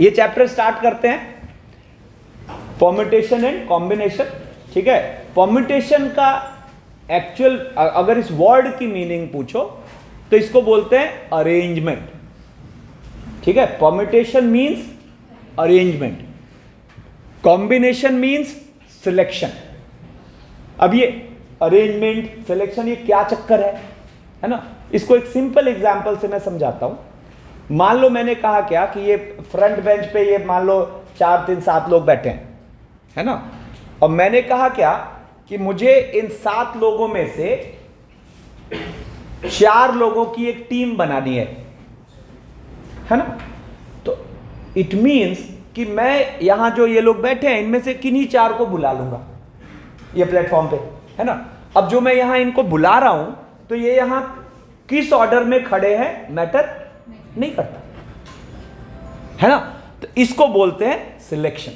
ये chapter start करते हैं परम्यूटेशन एंड कॉम्बिनेशन। ठीक है, परम्यूटेशन का एक्चुअल अगर इस वर्ड की मीनिंग पूछो तो इसको बोलते हैं अरेंजमेंट। ठीक है, permutation means arrangement, combination means selection. अब ये अरेंजमेंट सिलेक्शन ये क्या चक्कर है ना? इसको एक सिंपल एग्जांपल से मैं समझाता हूं। मान लो मैंने कहा क्या कि ये फ्रंट बेंच पे ये मान लो 4 3 7 लोग बैठे हैं, है ना? और मैंने कहा क्या कि मुझे इन 7 लोगों में से 4 लोगों की एक टीम बनानी है ना? तो इट मींस कि मैं यहां जो ये लोग बैठे हैं इनमें से किन्हीं 4 को बुला लूंगा ये प्लेटफॉर्म पे, है ना? अब जो मैं यहां इनको बुला रहा हूं तो ये यहां किस ऑर्डर में खड़े हैं मैटर नहीं करता, है ना? तो इसको बोलते हैं सिलेक्शन,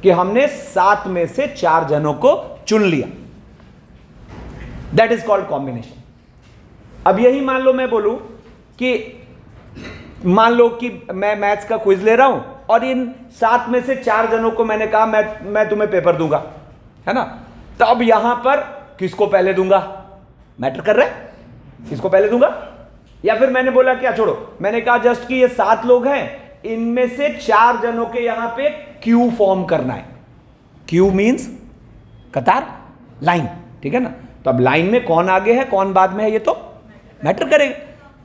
कि हमने 7 में से 4 जनों को चुन लिया। That is called combination. अब यही मान लो मैं बोलूं कि मान लो कि मैं मैथ्स का क्विज ले रहा हूं और इन 7 में से 4 जनों को मैंने कहा मैं तुम्हें पेपर दूंगा, है ना? तो अब यहां पर किसको पहले दूंगा मैटर कर रहा है, किसको पहले दूंगा? या फिर मैंने बोला क्या, छोड़ो, मैंने कहा जस्ट कि ये 7 लोग हैं, इनमें से 4 जनों के यहां पे क्यू फॉर्म करना है। क्यू मींस कतार, लाइन, ठीक है ना? तो अब लाइन में कौन आगे है कौन बाद में है ये तो मैटर करेगा।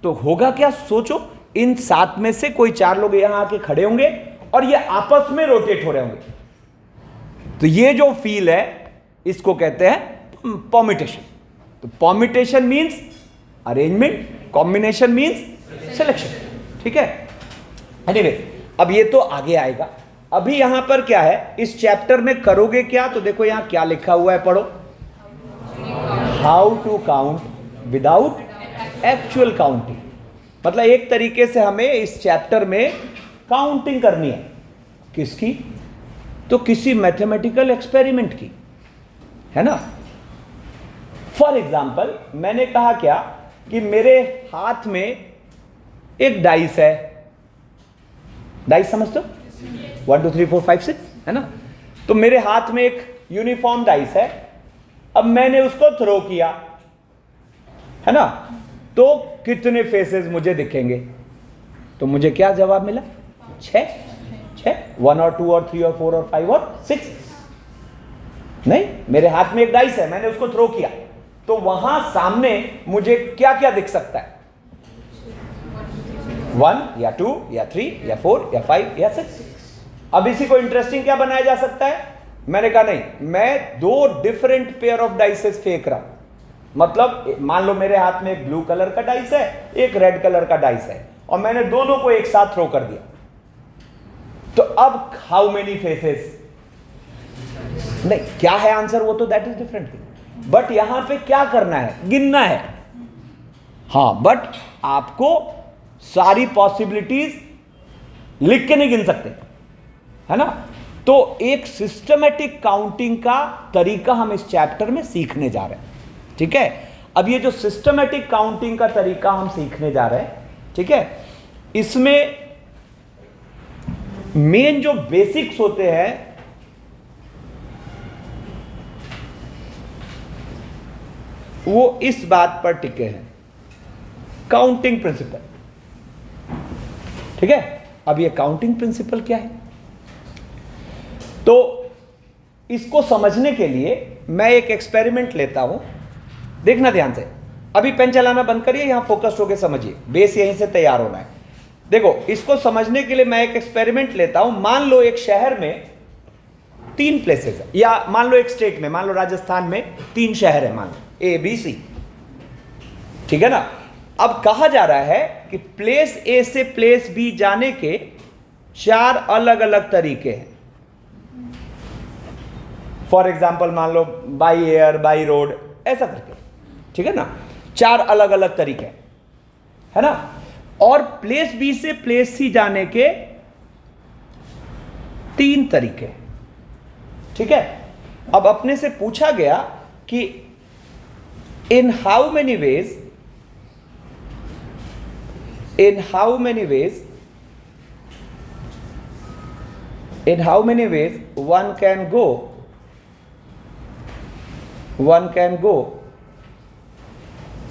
तो होगा क्या, सोचो, इन 7 में से कोई 4 लोग यहां आके खड़े होंगे और ये आपस में रोटेट हो रहे होंगे। तो ये जो फील है इसको कहते हैं परम्यूटेशन। तो permutation means arrangement, combination means selection. ठीक है, एनीवे अब ये तो आगे आएगा। अभी यहां पर क्या है, इस चैप्टर में करोगे क्या? तो देखो यहां क्या लिखा हुआ है, पढ़ो। How to count without actual counting. मतलब एक तरीके से हमें इस चैप्टर में काउंटिंग करनी है। किसकी? तो किसी मैथमेटिकल एक्सपेरिमेंट की, है ना? फॉर एग्जाम्पल मैंने कहा क्या कि मेरे हाथ में एक डाइस है। डाइस समझते हो? 1 2 3 4 5 6, है ना? तो मेरे हाथ में एक यूनिफॉर्म डाइस है। अब मैंने उसको थ्रो किया, है ना? तो कितने फेसेस मुझे दिखेंगे? तो मुझे क्या जवाब मिला? 6। 1 और 2 और 3 और 4 और 5 और 6। नहीं, मेरे हाथ में एक डाइस है, मैंने उसको थ्रो किया, तो वहां सामने मुझे क्या क्या दिख सकता है? 1 या 2 या 3 या 4 या 5 या 6। अब इसी को इंटरेस्टिंग क्या बनाया जा सकता है? मैंने कहा नहीं, मैं 2 डिफरेंट पेयर ऑफ डाइसेस फेंक रहा हूं। मतलब मान लो मेरे हाथ में एक ब्लू कलर का डाइस है, एक रेड कलर का डाइस है, और मैंने दोनों को एक साथ थ्रो कर दिया। तो अब हाउ मेनी फेसेस? नहीं, क्या है आंसर वो तो that is different thing, but यहां पे क्या करना है? गिनना है। हां, बट आपको सारी पॉसिबिलिटीज लिख के नहीं गिन सकते, है ना? तो एक सिस्टमैटिक काउंटिंग का तरीका हम इस चैप्टर में सीखने जा रहे हैं। ठीक है, अब ये जो सिस्टमैटिक काउंटिंग का तरीका हम सीखने जा रहे हैं, ठीक है, इसमें मेन जो बेसिक्स होते हैं वो इस बात पर टिके हैं, काउंटिंग प्रिंसिपल। ठीक है, अब ये काउंटिंग प्रिंसिपल क्या है? तो इसको समझने के लिए मैं एक एक्सपेरिमेंट लेता हूं। देखना ध्यान से, अभी पेन चलाना बंद करिए, यहां फोकस्ड होकर समझिए, बेस यहीं से तैयार होना है। देखो, इसको समझने के लिए मैं एक एक्सपेरिमेंट लेता हूं। मान लो एक शहर में 3 प्लेसेस है, या मान लो एक स्टेट में, मान लो राजस्थान में 3 शहर है, मान लो A B C। ठीक है ना? अब कहा जा रहा है कि प्लेस ए से प्लेस बी जाने के 4 अलग अलग तरीके हैं। फॉर एग्जाम्पल मान लो बाई एयर, बाई रोड, ऐसा करके, ठीक है ना? 4 अलग अलग तरीके, है ना? और प्लेस बी से प्लेस सी जाने के 3 तरीके, ठीक है? अब अपने से पूछा गया कि in how many ways in how many ways one can go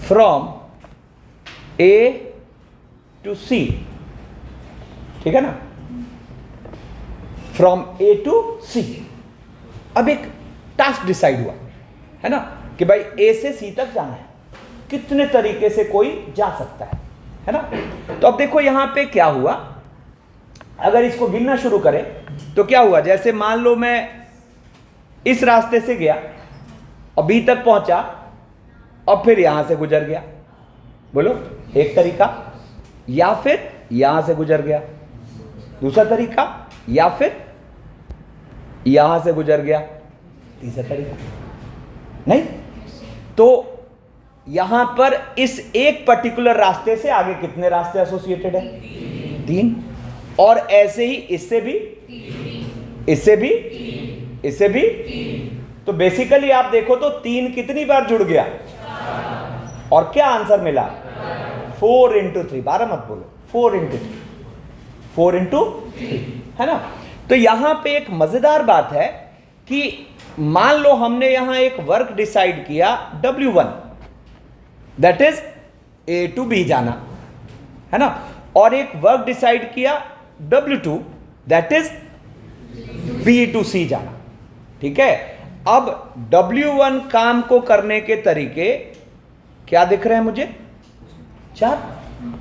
from A to C, ठीक है ना, फ्रॉम A टू C। अब एक टास्क डिसाइड हुआ है ना कि भाई A से C तक जाना है, कितने तरीके से कोई जा सकता है ना। तो अब देखो यहां पे क्या हुआ, अगर इसको गिनना शुरू करें तो क्या हुआ, जैसे मान लो मैं इस रास्ते से गया और B तक पहुंचा और फिर यहां से गुजर गया, बोलो एक तरीका, या फिर यहां से गुजर गया दूसरा तरीका, या फिर यहां से गुजर गया तीसरा तरीका। नहीं तो यहां पर इस एक पर्टिकुलर रास्ते से आगे कितने रास्ते एसोसिएटेड है, 3, और ऐसे ही इससे भी, इससे भी, इससे भी। तो बेसिकली आप देखो तो 3 कितनी बार जुड़ गया और क्या आंसर मिला, 4 into 3। 12 मत बोलो, 4 into 3, 4 into 3, है ना। तो यहां पे एक मजेदार बात है कि मान लो हमने यहां एक वर्क डिसाइड किया W1, that is A to B जाना, है ना, और एक वर्क डिसाइड किया W2, that is B to C जाना, ठीक है। अब W1 काम को करने के तरीके क्या दिख रहे हैं मुझे, 4,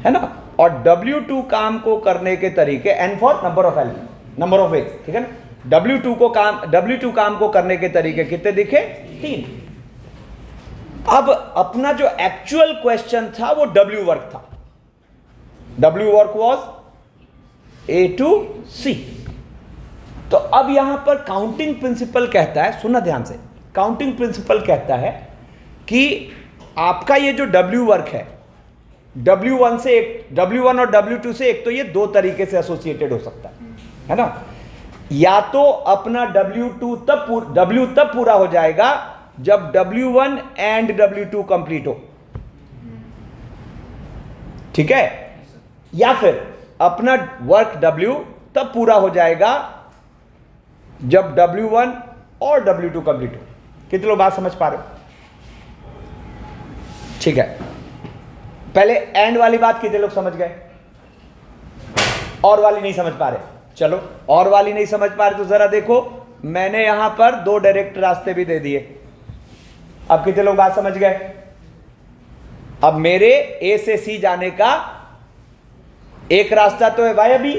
है ना, और W2 काम को करने के तरीके N for number of element, number of veg, ठीक है ना। W2 काम को करने के तरीके कितने दिखे, 3। अब अपना जो एक्चुअल क्वेश्चन था वो W वर्क था, W work was A to C। तो अब यहां पर काउंटिंग प्रिंसिपल कहता है, सुनना ध्यान से, काउंटिंग प्रिंसिपल कहता है कि आपका ये जो W वर्क है, W1 से एक, W1 और W2 से एक, तो ये 2 तरीके से एसोसिएटेड हो सकता है ना। या तो अपना W तब पूरा हो जाएगा जब W1 एंड W2 कंप्लीट हो, ठीक है, या फिर अपना वर्क W तब पूरा हो जाएगा जब W1 और W2 कंप्लीट हो। कितने लोग बात समझ पा रहे हो, ठीक है। पहले एंड वाली बात कितने लोग समझ गए, और वाली नहीं समझ पा रहे, चलो और वाली नहीं समझ पा रहे तो जरा देखो, मैंने यहां पर 2 डायरेक्ट रास्ते भी दे दिए। अब कितने लोग बात समझ गए, अब मेरे A से C जाने का एक रास्ता तो है वाया B,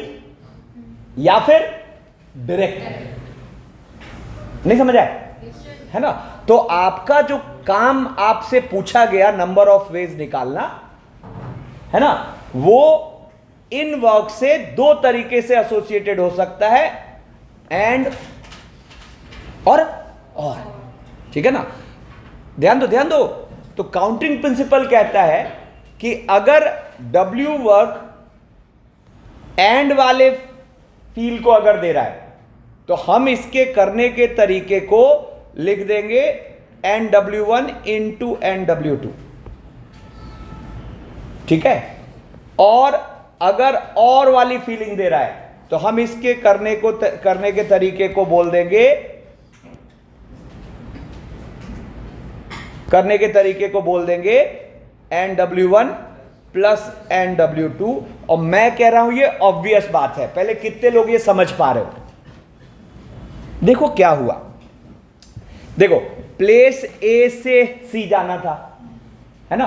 या फिर डायरेक्ट, नहीं समझ आया, है ना। तो आपका जो काम आपसे पूछा गया नंबर ऑफ वेज निकालना, है ना, वो इन वर्क से 2 तरीके से एसोसिएटेड हो सकता है, एंड और, ठीक है ना। ध्यान दो। तो काउंटिंग प्रिंसिपल कहता है कि अगर W वर्क एंड वाले फील्ड को अगर दे रहा है तो हम इसके करने के तरीके को लिख देंगे NW1 into NW2, ठीक है। और अगर और वाली फीलिंग दे रहा है तो हम इसके करने के तरीके को बोल देंगे, NW1 प्लस NW2। और मैं कह रहा हूं ये ऑब्वियस बात है, पहले कितने लोग ये समझ पा रहे हो। देखो क्या हुआ, देखो प्लेस A से C जाना था, है ना,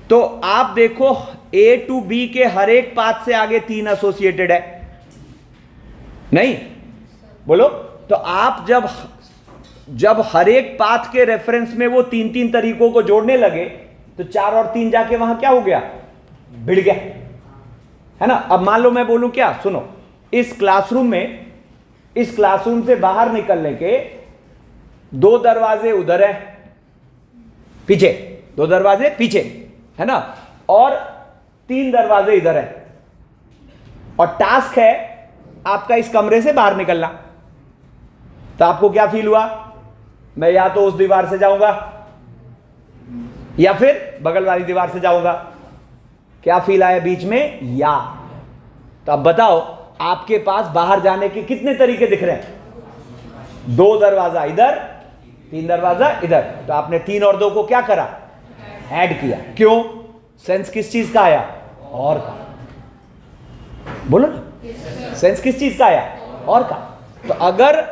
तो आप देखो A to B के हर एक पाथ से आगे 3 एसोसिएटेड है, नहीं बोलो। तो आप जब हर एक पाथ के रेफरेंस में वो 3 तरीकों को जोड़ने लगे तो 4 और 3 जाके वहां क्या हो गया, भिड़ गया, है ना। अब मान लो मैं बोलूं क्या, सुनो, इस क्लासरूम से बाहर निकलने के 2 दरवाजे उधर है पीछे, 2 दरवाजे पीछे, है ना, और 3 दरवाजे इधर है, और टास्क है आपका इस कमरे से बाहर निकलना। तो आपको क्या फील हुआ, मैं या तो उस दीवार से जाऊंगा या फिर बगल वाली दीवार से जाऊंगा। क्या फील आया बीच में, या। तो अब बताओ आपके पास बाहर जाने के कितने तरीके दिख रहे हैं? 2 दरवाजा इधर, 3 दरवाजा इधर। तो आपने 3 और 2 को क्या करा? ऐड किया। क्यों? सेंस किस चीज का आया? और का। बोलो ना, सेंस किस चीज का आया? और का। तो अगर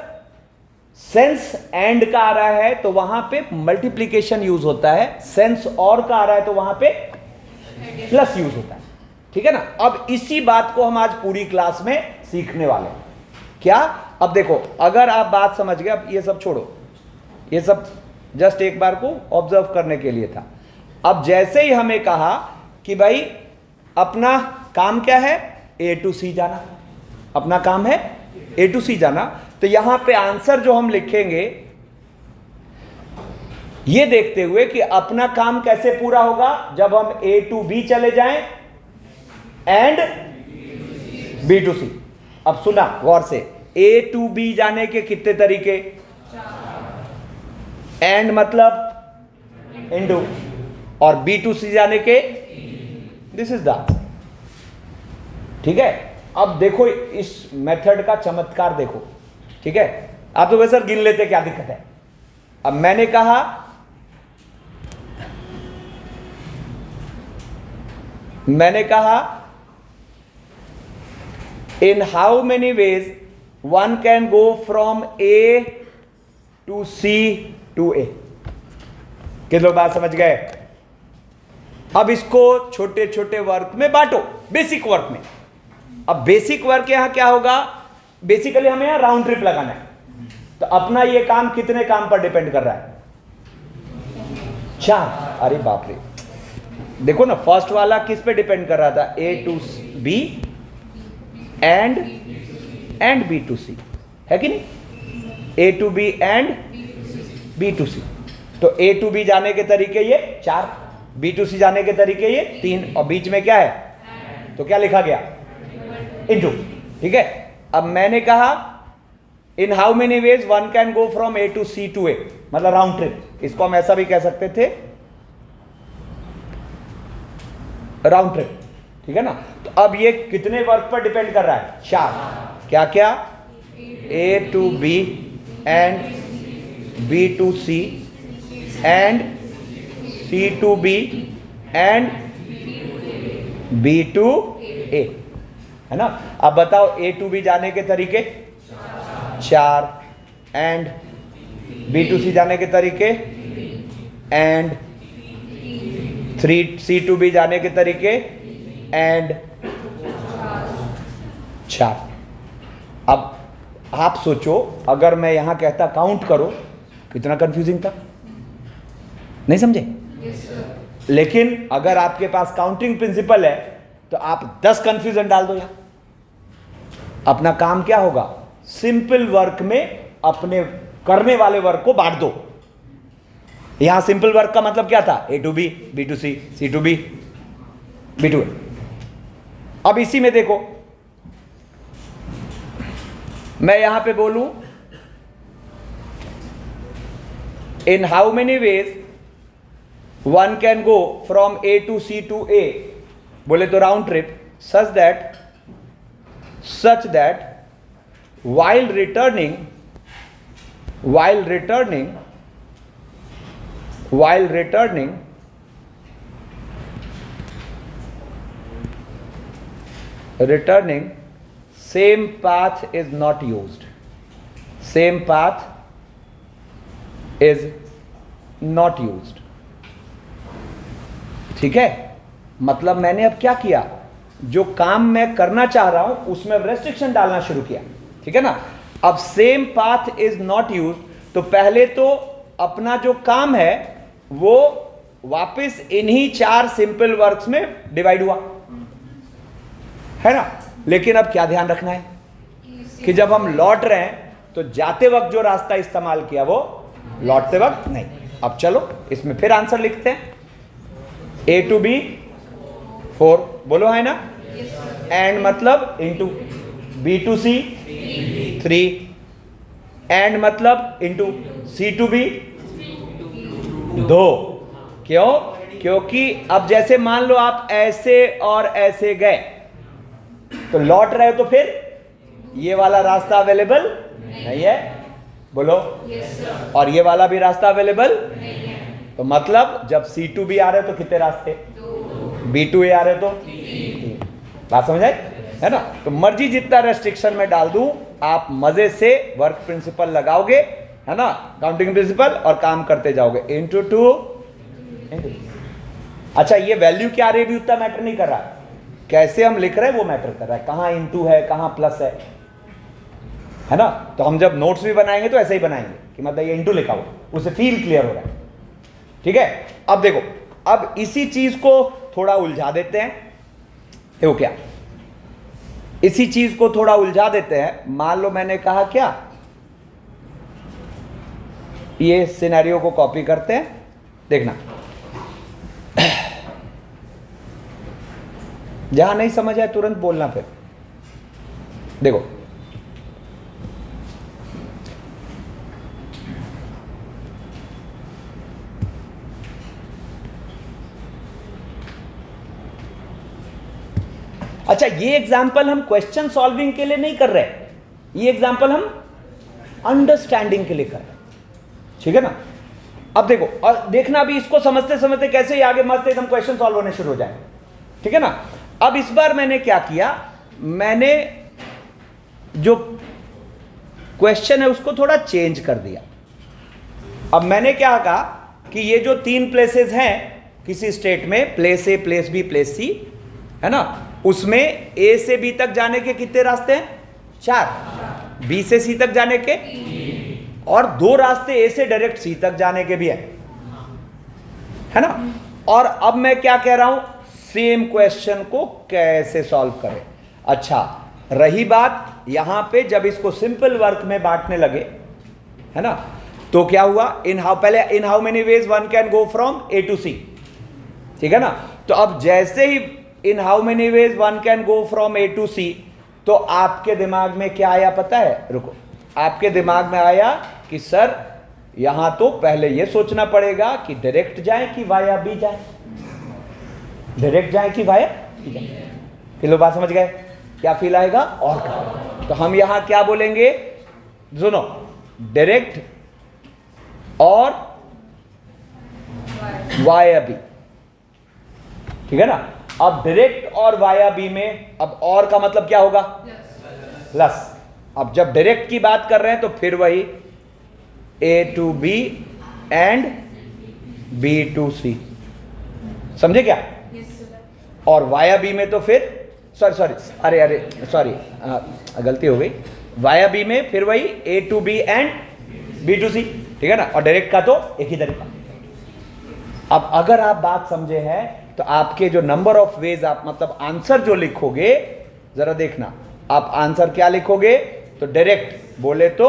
सेंस एंड का आ रहा है तो वहां पे मल्टीप्लीकेशन यूज होता है, सेंस और का आ रहा है तो वहां पे प्लस यूज होता है। ठीक है ना? अब इसी बात को हम आज पूरी क्लास में सीखने वाले हैं। क्या? अब देखो, अगर आप बात समझ गए, अब ये सब छोड़ो, ये सब जस्ट एक बार को ऑब्जर्व करने के लिए था। अब जैसे ही हमें कहा कि भाई अपना काम क्या है? A to C जाना। अपना काम है A to C जाना। तो यहां पे आंसर जो हम लिखेंगे, ये देखते हुए कि अपना काम कैसे पूरा होगा जब हम A to B चले जाएं एंड B to C। अब सुना गौर से, A to B जाने के कितने तरीके? एंड मतलब इनटू, और B to C जाने के, दिस इज द। ठीक है? अब देखो इस मेथड का चमत्कार देखो। ठीक है? आप तो वैसे गिन लेते, क्या दिक्कत है? अब मैंने कहा इन how many ways one can go from A to C to A। कितने लोग बात समझ गए? अब इसको छोटे छोटे वर्क में बांटो, बेसिक वर्क में। अब बेसिक वर्क यहां क्या होगा? बेसिकली हमें यहां राउंड ट्रिप लगाना है। तो अपना ये काम कितने काम पर डिपेंड कर रहा है? 4। अरे बाप रे, देखो ना, फर्स्ट वाला किस पे डिपेंड कर रहा था? A to B and B to C, है कि नहीं? A to B and B to C। तो A to B जाने के तरीके ये 4, B to C जाने के तरीके ये 3, और बीच में क्या है? तो क्या लिखा गया? इनटू। ठीक है? अब मैंने कहा इन how many ways one can go from A to C to A, मतलब राउंड ट्रिप। इसको हम ऐसा भी कह सकते थे, राउंड ट्रिप। ठीक है ना? तो अब ये कितने वर्क पर डिपेंड कर रहा है? 4। क्या क्या? A to B and B to C and C to B and B to A, है ना? अब बताओ A to B जाने के तरीके 4, एंड B to C जाने के तरीके एंड 3C to B जाने के तरीके एंड 4। अब आप सोचो, अगर मैं यहां कहता काउंट करो, कितना कंफ्यूजिंग था, नहीं समझे? लेकिन अगर आपके पास काउंटिंग प्रिंसिपल है तो आप 10 कंफ्यूजन डाल दो यहां। अपना काम क्या होगा? सिंपल वर्क में अपने करने वाले वर्क को बांट दो। यहां सिंपल वर्क का मतलब क्या था? A to B, B to C, C to B, B to A। अब इसी में देखो, मैं यहां पे बोलूं इन how many ways one can go from A to C to A, बोले तो round trip, such that while returning same path is not used, same path is not used। ठीक है? मतलब मैंने अब क्या किया? जो काम मैं करना चाह रहा हूं उसमें रेस्ट्रिक्शन डालना शुरू किया। ठीक है ना? अब same path is not use, तो पहले तो अपना जो काम है वो वापस इन्हीं 4 सिंपल वर्क्स में डिवाइड हुआ, है ना? लेकिन अब क्या ध्यान रखना है कि जब हम लौट रहे हैं तो जाते वक्त जो रास्ता इस्तेमाल किया वो लौटते वक्त नहीं। अब चलो इसमें फिर आंसर लिखते हैं। A to B 4, बोलो, है ना? एंड मतलब into B to C 3, and मतलब इनटू C to B 2। क्यों? क्योंकि अब जैसे मान लो आप ऐसे और ऐसे गए तो लौट रहे हो तो फिर ये वाला रास्ता अवेलेबल नहीं है, बोलो। और ये वाला भी रास्ता अवेलेबल नहीं है। तो मतलब जब C2B आ रहे तो कितने रास्ते, B2A आ रहे तो 3। बात समझ आई है ना। तो मर्जी जितना रेस्ट्रिक्शन में डाल दूं, आप मजे से वर्क प्रिंसिपल लगाओगे, है ना, काउंटिंग प्रिंसिपल, और काम करते जाओगे। Into 2 into. अच्छा, ये वैल्यू क्या रही भी उतना मैटर नहीं कर रहा, कैसे हम लिख रहे हैं वो मैटर कर रहा है, कहां इंटू है कहां प्लस है ना। तो हम जब नोट्स भी बनाएंगे तो ऐसे ही बनाएंगे कि मतलब ये इंटू लिखा हुआ, उसे फील क्लियर हो रहा है। ठीक है, अब देखो, अब इसी चीज को थोड़ा उलझा देते हैं। देखो क्या, इसी चीज को थोड़ा उलझा देते हैं। मान लो मैंने कहा क्या, ये सिनेरियो को कॉपी करते हैं, देखना। जहां नहीं समझ आए तुरंत बोलना। फिर देखो, अच्छा, ये एग्जाम्पल हम क्वेश्चन सॉल्विंग के लिए नहीं कर रहे, ये एग्जाम्पल हम अंडरस्टैंडिंग के लिए कर रहे हैं। ठीक है ना। अब देखो, और देखना भी, इसको समझते समझते कैसे ही आगे मस्त एकदम क्वेश्चन सॉल्व होने शुरू हो जाए। ठीक है ना। अब इस बार मैंने क्या किया, मैंने जो क्वेश्चन है उसको थोड़ा चेंज कर दिया। अब मैंने क्या कहा कि ये जो 3 प्लेसेस हैं किसी स्टेट में, place a, place B, place सी, है ना, उसमें ए से बी तक जाने के कितने रास्ते हैं, 4। बी से सी तक जाने के, और 2 रास्ते ए से डायरेक्ट सी तक जाने के भी है ना। और अब मैं क्या कह रहा हूं, सेम क्वेश्चन को कैसे सॉल्व करें। अच्छा, रही बात यहां पे, जब इसको सिंपल वर्क में बांटने लगे, है ना, तो क्या हुआ, पहले in how many ways one can go from A to C. ठीक है ना। तो अब जैसे ही in how many ways one can go from A to C, तो आपके दिमाग में क्या आया पता है, रुको, आपके दिमाग में आया कि सर यहां तो पहले यह सोचना पड़ेगा कि डायरेक्ट जाए कि वाया बी जाए, डायरेक्ट जाए कि वाया बी जाए। किलो बात समझ गए, क्या फील आएगा। और तो हम यहां क्या बोलेंगे, सुनो, डायरेक्ट और वाया बी। ठीक है ना। अब डायरेक्ट और वाया बी में, अब और का मतलब क्या होगा, प्लस। अब जब डायरेक्ट की बात कर रहे हैं तो फिर वही A to B and B to C, समझे क्या। और वाया बी में तो फिर सॉरी गलती हो गई, वाया बी में फिर वही A to B and B to C. ठीक है ना। और डायरेक्ट का तो एक ही तरीका। अब अगर आप बात समझे हैं तो आपके जो नंबर ऑफ वेज आप मतलब आंसर जो लिखोगे, जरा देखना, आप आंसर क्या लिखोगे, तो डायरेक्ट बोले तो,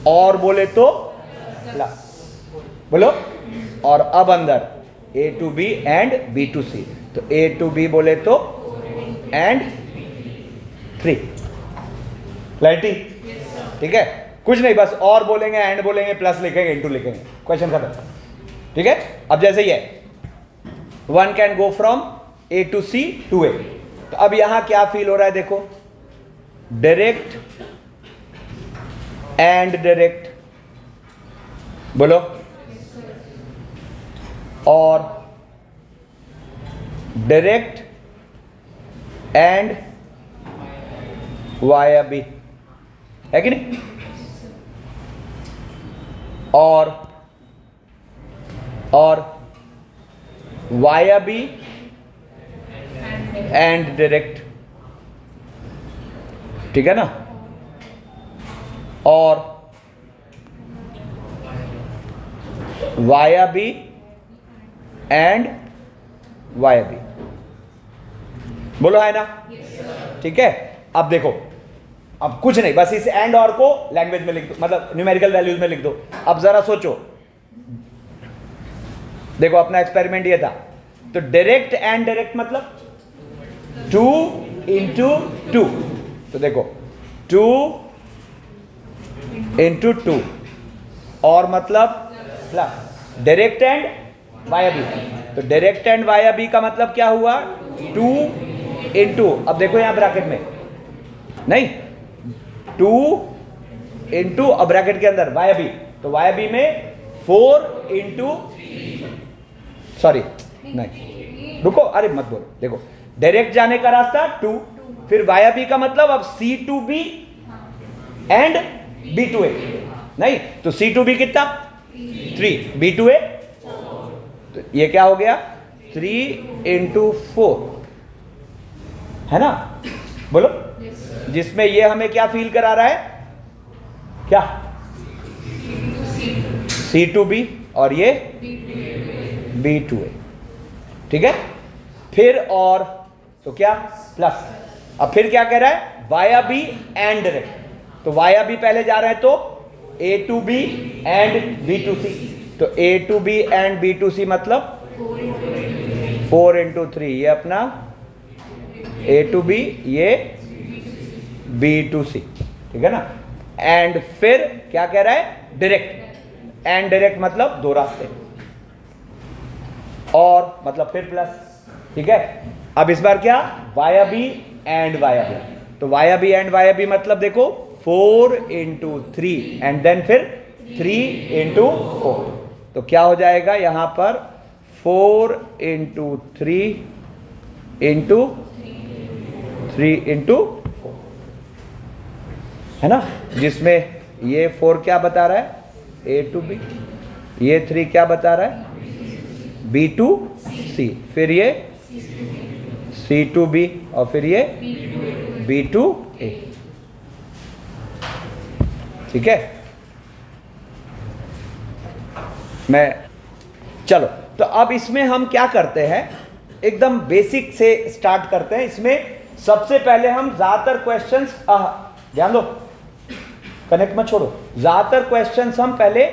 और बोले तो प्लस, बोलो। और अब अंदर A to B and B to C, तो ए टू बी बोले तो एंड 3। क्लैरिटी। ठीक है, कुछ नहीं, बस और बोलेंगे, एंड बोलेंगे, प्लस लिखेंगे, इनटू लिखेंगे, क्वेश्चन खत्म। ठीक है। अब जैसे ही है one can go from A to C to A, तो अब यहां क्या फील हो रहा है, देखो, डायरेक्ट एंड डायरेक्ट, बोलो। और डायरेक्ट एंड वाया बी, है कि नहीं। और वाया बी एंड डायरेक्ट, ठीक है ना। और via B and via B, बोलो, है ना। ठीक है। अब देखो, अब कुछ नहीं, बस इस एंड और को लैंग्वेज में लिख दो, मतलब न्यूमेरिकल वैल्यूज में लिख दो। अब जरा सोचो, देखो अपना एक्सपेरिमेंट ये था, तो डायरेक्ट एंड डायरेक्ट मतलब 2 इंटू 2, तो देखो 2 इंटू 2, और मतलब plus direct and via B, तो डायरेक्ट एंड वाया बी का मतलब क्या हुआ, 2 इंटू, अब देखो यहां ब्रैकेट में नहीं, 2 इंटू, अब ब्रैकेट के अंदर वाया बी, तो वाया बी में 4 इंटू, सॉरी नहीं रुको, अरे मत बोलो, देखो डायरेक्ट जाने का रास्ता 2, फिर वाया बी का मतलब अब C2B एंड B2A, नहीं तो C2B कितना 3, B2A, तो ये क्या हो गया 3 इंटू 4, है ना, बोलो, जिसमें ये हमें क्या फील करा रहा है, क्या C2B और ये B2A, ठीक है, फिर और तो क्या प्लस, अब फिर क्या कह रहा है वाया बी एंड डायरेक्ट, तो वाया बी पहले जा रहा है तो A2B एंड B2C, तो A2B एंड B2C मतलब 4 इंटू 3, ये अपना A2B, ये B2C, ठीक है ना, एंड फिर क्या कह रहा है डायरेक्ट, एंड डायरेक्ट मतलब दो रास्ते, और मतलब फिर प्लस, ठीक है। अब इस बार क्या via B and via B, तो via B and via B मतलब देखो 4 इंटू 3 एंड देन फिर 3 इंटू 4, तो क्या हो जाएगा यहां पर 4 इंटू 3 इंटू 3 इंटू 4, है ना, जिसमें ये 4 क्या बता रहा है A2B, ये 3 क्या बता रहा है B2C, फिर ये C2B और फिर ये B2A, ठीक है। मैं चलो, तो अब इसमें हम क्या करते हैं, एकदम बेसिक से स्टार्ट करते हैं। इसमें सबसे पहले हम ज्यादातर क्वेश्चंस, ध्यान दो, कनेक्ट मत छोड़ो, ज्यादातर क्वेश्चंस हम पहले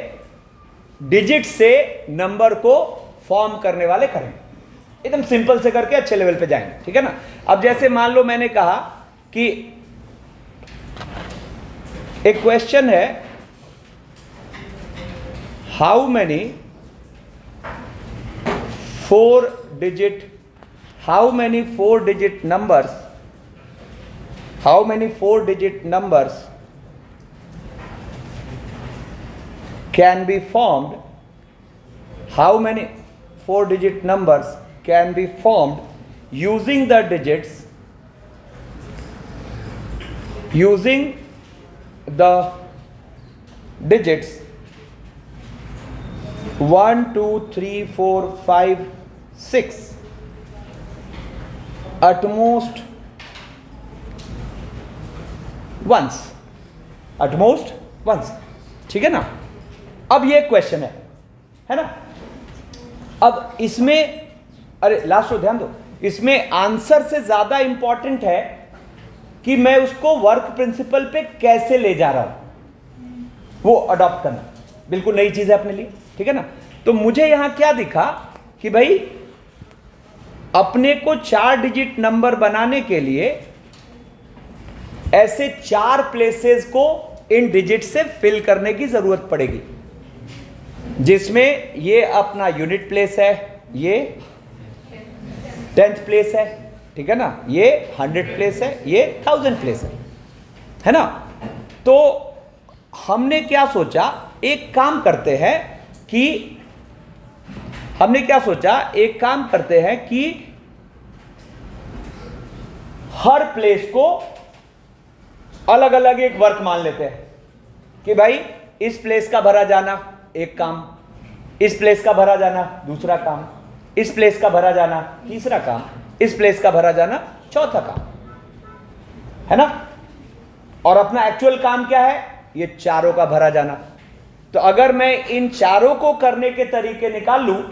डिजिट से नंबर को फॉर्म करने वाले करें, एकदम सिंपल से करके अच्छे लेवल पे जाएंगे, ठीक है ना। अब जैसे मान लो मैंने कहा कि एक क्वेश्चन है, how many 4 digit numbers can be formed, how many 4-digit numbers can be formed using the digits 1 2 3 4 5 6 at most once, ठीक है ना। अब ये क्वेश्चन है ना। अब इसमें, अरे लास्ट को ध्यान दो, इसमें आंसर से ज्यादा इंपॉर्टेंट है कि मैं उसको वर्क प्रिंसिपल पे कैसे ले जा रहा हूं, वो अडॉप्ट करना बिल्कुल नई चीज है अपने लिए, ठीक है ना। तो मुझे यहां क्या दिखा कि भाई अपने को 4 डिजिट नंबर बनाने के लिए ऐसे 4 प्लेसेस को इन डिजिट से फिल करने की जरूरत पड़ेगी, जिसमें ये अपना यूनिट प्लेस है, ये 10th प्लेस है, ठीक है ना, ये 100 प्लेस है, ये 1000 प्लेस है ना। तो हमने क्या सोचा, एक काम करते हैं कि हर प्लेस को अलग अलग एक वर्क मान लेते हैं कि भाई इस प्लेस का भरा जाना एक काम, इस प्लेस का भरा जाना दूसरा काम, इस प्लेस का भरा जाना तीसरा काम, इस प्लेस का भरा जाना चौथा काम, है ना। और अपना एक्चुअल काम क्या है, ये चारों का भरा जाना। तो अगर मैं इन चारों को करने के तरीके निकाल लूं,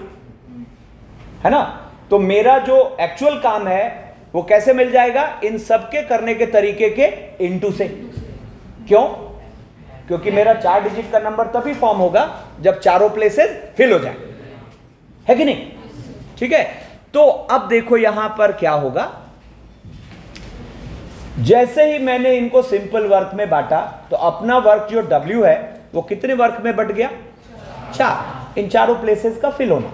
है ना, तो मेरा जो एक्चुअल काम है वो कैसे मिल जाएगा, इन सबके करने के तरीके के इनटू से। क्यों? क्योंकि मेरा 4 डिजिट का नंबर तभी फॉर्म होगा जब चारों प्लेसेस फिल हो जाए, है कि नहीं, ठीक है। तो अब देखो यहां पर क्या होगा, जैसे ही मैंने इनको सिंपल वर्क में बांटा तो अपना वर्क जो W है वो कितने वर्क में बट गया, 4, इन चारों प्लेसेस का फिल होना।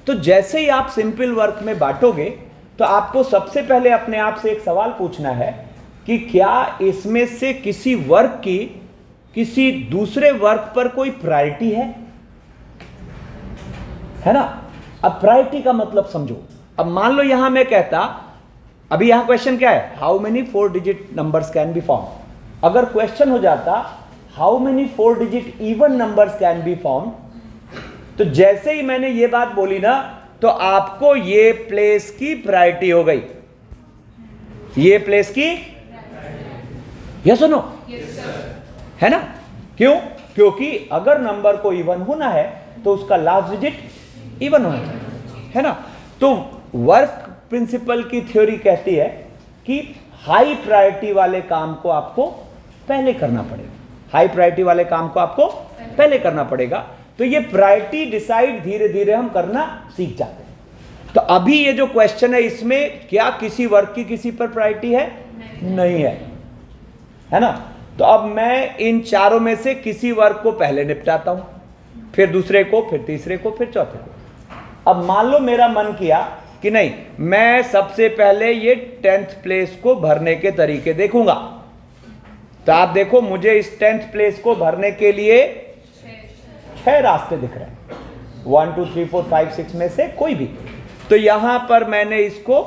तो जैसे ही आप सिंपल वर्क में बांटोगे तो आपको सबसे पहले अपने आप से एक सवाल पूछना है कि क्या इसमें से किसी वर्क की किसी दूसरे वर्क पर कोई प्रायोरिटी है ना। अब प्रायोरिटी का मतलब समझो। अब मान लो यहां मैं कहता, अभी यहां क्वेश्चन क्या है, how many 4 digit numbers can B form. अगर क्वेश्चन हो जाता how many 4 digit even numbers can B form, तो जैसे ही मैंने ये बात बोली ना, तो आपको ये प्लेस की प्रायोरिटी हो गई, ये प्लेस की, यस और नो, है ना। क्यों? क्योंकि अगर नंबर को इवन होना है तो उसका लास्ट डिजिट इवन होना चाहिए, है ना। तो वर्क प्रिंसिपल की थ्योरी कहती है कि हाई प्रायोरिटी वाले काम को आपको पहले करना पड़ेगा, हाई प्रायोरिटी वाले काम को आपको पहले करना पड़ेगा। तो ये प्रायोरिटी डिसाइड धीरे धीरे हम करना सीख जाते हैं। तो अभी ये जो क्वेश्चन है, इसमें क्या किसी वर्क की किसी पर प्रायोरिटी है? नहीं है ना। तो अब मैं इन चारों में से किसी वर्क को पहले निपटाता हूं, फिर दूसरे को, फिर तीसरे को, फिर चौथे को। अब मान लो मेरा मन किया कि नहीं, मैं सबसे पहले ये 10th प्लेस को भरने के तरीके देखूंगा। तो आप देखो, मुझे इस 10th प्लेस को भरने के लिए 6 रास्ते दिख रहे हैं, 1 2 3 4 5 6 में से कोई भी। तो यहां पर मैंने इसको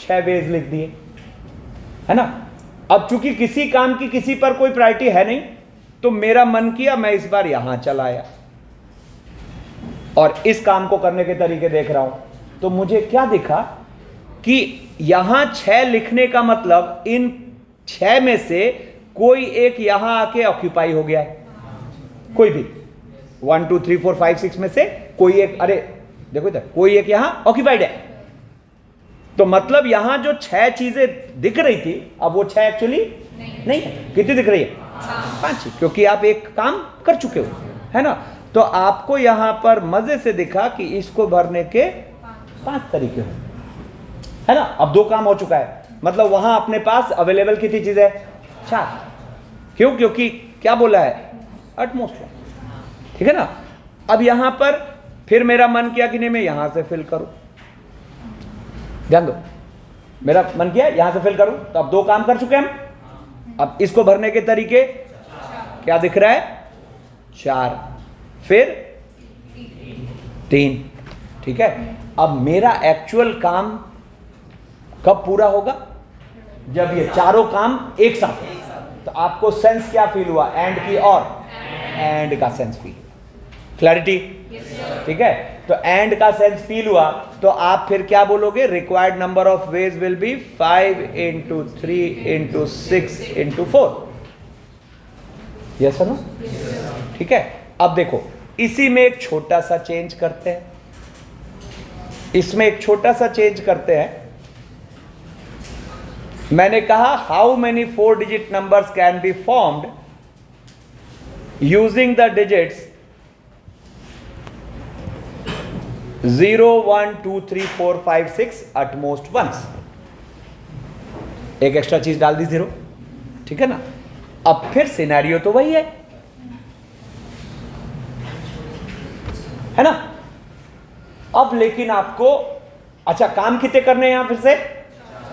6 वेज लिख दिए, है ना। अब चूंकि किसी काम की किसी पर कोई प्रायोरिटी है नहीं, तो मेरा मन किया मैं इस बार यहां चला आया और इस काम को करने के तरीके देख रहा हूं। तो मुझे क्या दिखा कि यहां 6 लिखने का मतलब इन 6 में से कोई एक यहां आके ऑक्यूपाई हो गया है, कोई भी 1 2 3 4 5 6 में से कोई एक, अरे देखो इधर, कोई एक यहां ऑक्यूपाइड है। तो मतलब यहां जो 6 चीजें दिख रही थी, अब वो 6 एक्चुअली नहीं है। कितनी दिख रही है? 5 ही, क्योंकि आप एक काम कर चुके हो, है ना। तो आपको यहां पर मजे से दिखा कि इसको भरने के 5 तरीके हो, है ना। अब 2 काम हो चुका है, मतलब वहां अपने पास अवेलेबल कितनी चीज है? 4। क्यों? क्योंकि क्या बोला है? अटमोस्ट, ठीक है ना। अब यहां पर फिर मेरा मन किया कि नहीं, मैं यहां से फिल करूं। ध्यान दो, मेरा मन किया यहां से फिल करूं, तो अब 2 काम कर चुके हम। अब इसको भरने के तरीके क्या दिख रहा है? 4, फिर 3, ठीक है। अब मेरा एक्चुअल काम कब पूरा होगा? जब ये चारों काम एक साथ। तो आपको सेंस क्या फील हुआ? एंड की, और एंड का सेंस फील, क्लैरिटी, ठीक है। तो एंड का सेंस फील हुआ, तो आप फिर क्या बोलोगे? Required number of ways will be 5 × 3 × 6 × 4, yes no, ठीक है। अब देखो, इसी में एक छोटा सा चेंज करते हैं, इसमें एक छोटा सा चेंज करते हैं। मैंने कहा how many 4 digit numbers can be formed using the digits 0 1 2 3 4 5 6 at most once। एक एक्स्ट्रा चीज डाल दी 0, ठीक है ना। अब फिर सिनेरियो तो वही है ना। अब लेकिन आपको, अच्छा काम कितने करने हैं यहां? फिर से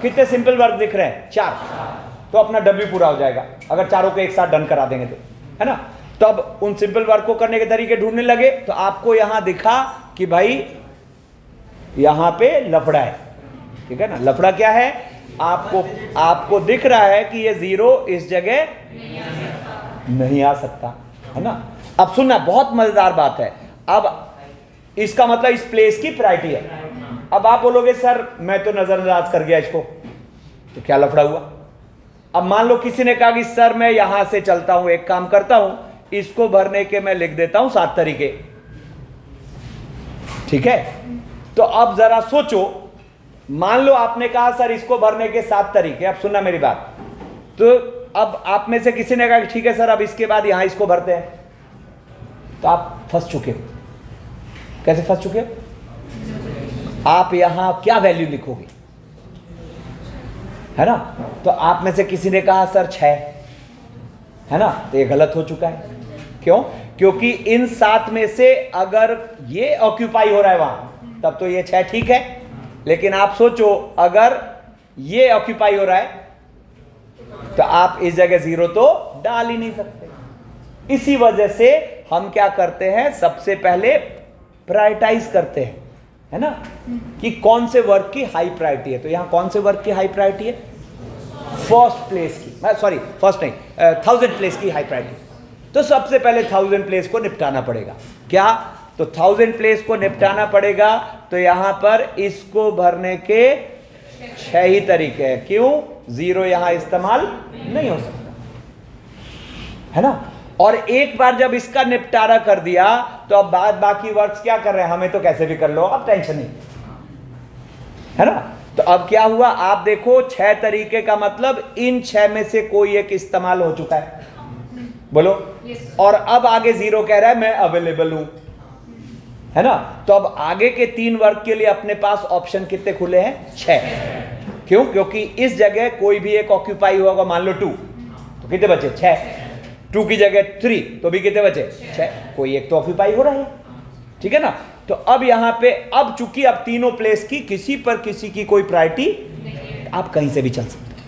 कितने सिंपल वर्क दिख रहे हैं? 4। तो अपना W पूरा हो जाएगा अगर चारों को एक साथ डन करा देंगे तो, है ना। तो अब उन सिंपल वर्क को करने के तरीके ढूंढने लगे, तो आपको यहां दिखा कि भाई यहां पे लफड़ा है, ठीक है ना। लफड़ा क्या है? आपको दिख रहा है कि ये 0 इस जगह नहीं आ सकता, है ना। अब सुनना, बहुत मजेदार बात है। अब इसका मतलब इस प्लेस की प्रायोरिटी है। अब आप बोलोगे सर मैं तो नजरअंदाज कर गया इसको, तो क्या लफड़ा हुआ? अब मान लो किसी ने कहा कि सर मैं यहां से चलता हूं, एक काम करता हूं, इसको भरने के मैं लिख देता हूं 7 तरीके, ठीक है। तो अब जरा सोचो, मान लो आपने कहा सर इसको भरने के 7 तरीके। अब सुनना मेरी बात, तो अब आप में से किसी ने कहा कि ठीक है सर अब इसके बाद यहां इसको भरते हैं, तो आप फंस चुके हो। कैसे फंस चुके हो? आप यहां क्या वैल्यू लिखोगे, है ना। तो आप में से किसी ने कहा सर 6, है ना। तो ये गलत हो चुका है। क्यों? क्योंकि इन 7 में से अगर ये ऑक्यूपाई हो रहा है वहां, तब तो ये 6 ठीक है। लेकिन आप सोचो अगर ये ऑक्यूपाई हो रहा है तो आप इस जगह 0 तो डाल ही नहीं सकते। इसी वजह से हम क्या करते हैं, सबसे पहले प्रायोरिटाइज करते हैं, है ना, कि कौन से वर्क की हाई प्रायोरिटी है। तो यहां कौन से वर्क की हाई प्रायोरिटी है? फर्स्ट प्लेस की, सॉरी फर्स्ट नहीं, 1000 प्लेस की हाई प्रायोरिटी। तो सबसे पहले 1000 प्लेस को निपटाना पड़ेगा। क्या? तो 1000 प्लेस को निपटाना पड़ेगा। तो यहां पर इसको भरने के 6 ही तरीके हैं। क्यों? 0 यहां इस्तेमाल नहीं हो सकता, है ना। और एक बार जब इसका निपटारा कर दिया तो अब बाकी वर्क्स क्या कर रहे हैं, हमें तो कैसे भी कर लो, अब टेंशन नहीं, है ना। तो अब क्या हुआ, आप देखो 6 तरीके का मतलब इन 6 में से कोई एक इस्तेमाल हो चुका है, बोलो। और अब आगे 0 कह रहा है मैं अवेलेबल हूं, है ना। तो अब आगे के 3 वर्क के लिए अपने पास ऑप्शन कितने खुले हैं? 6। क्यों? क्योंकि इस जगह कोई भी एक ऑक्यूपाई होगा, मान लो 2, तो कितने बचे? 6। 2 की जगह 3, तो भी कितने बचे? 6। कोई एक तो ऑक्यूपाई हो रहा है, ठीक है ना। तो अब यहां पे अब चूंकि अब तीनों प्लेस की किसी पर किसी की कोई प्रायोरिटी, आप कहीं से भी चल सकते हैं,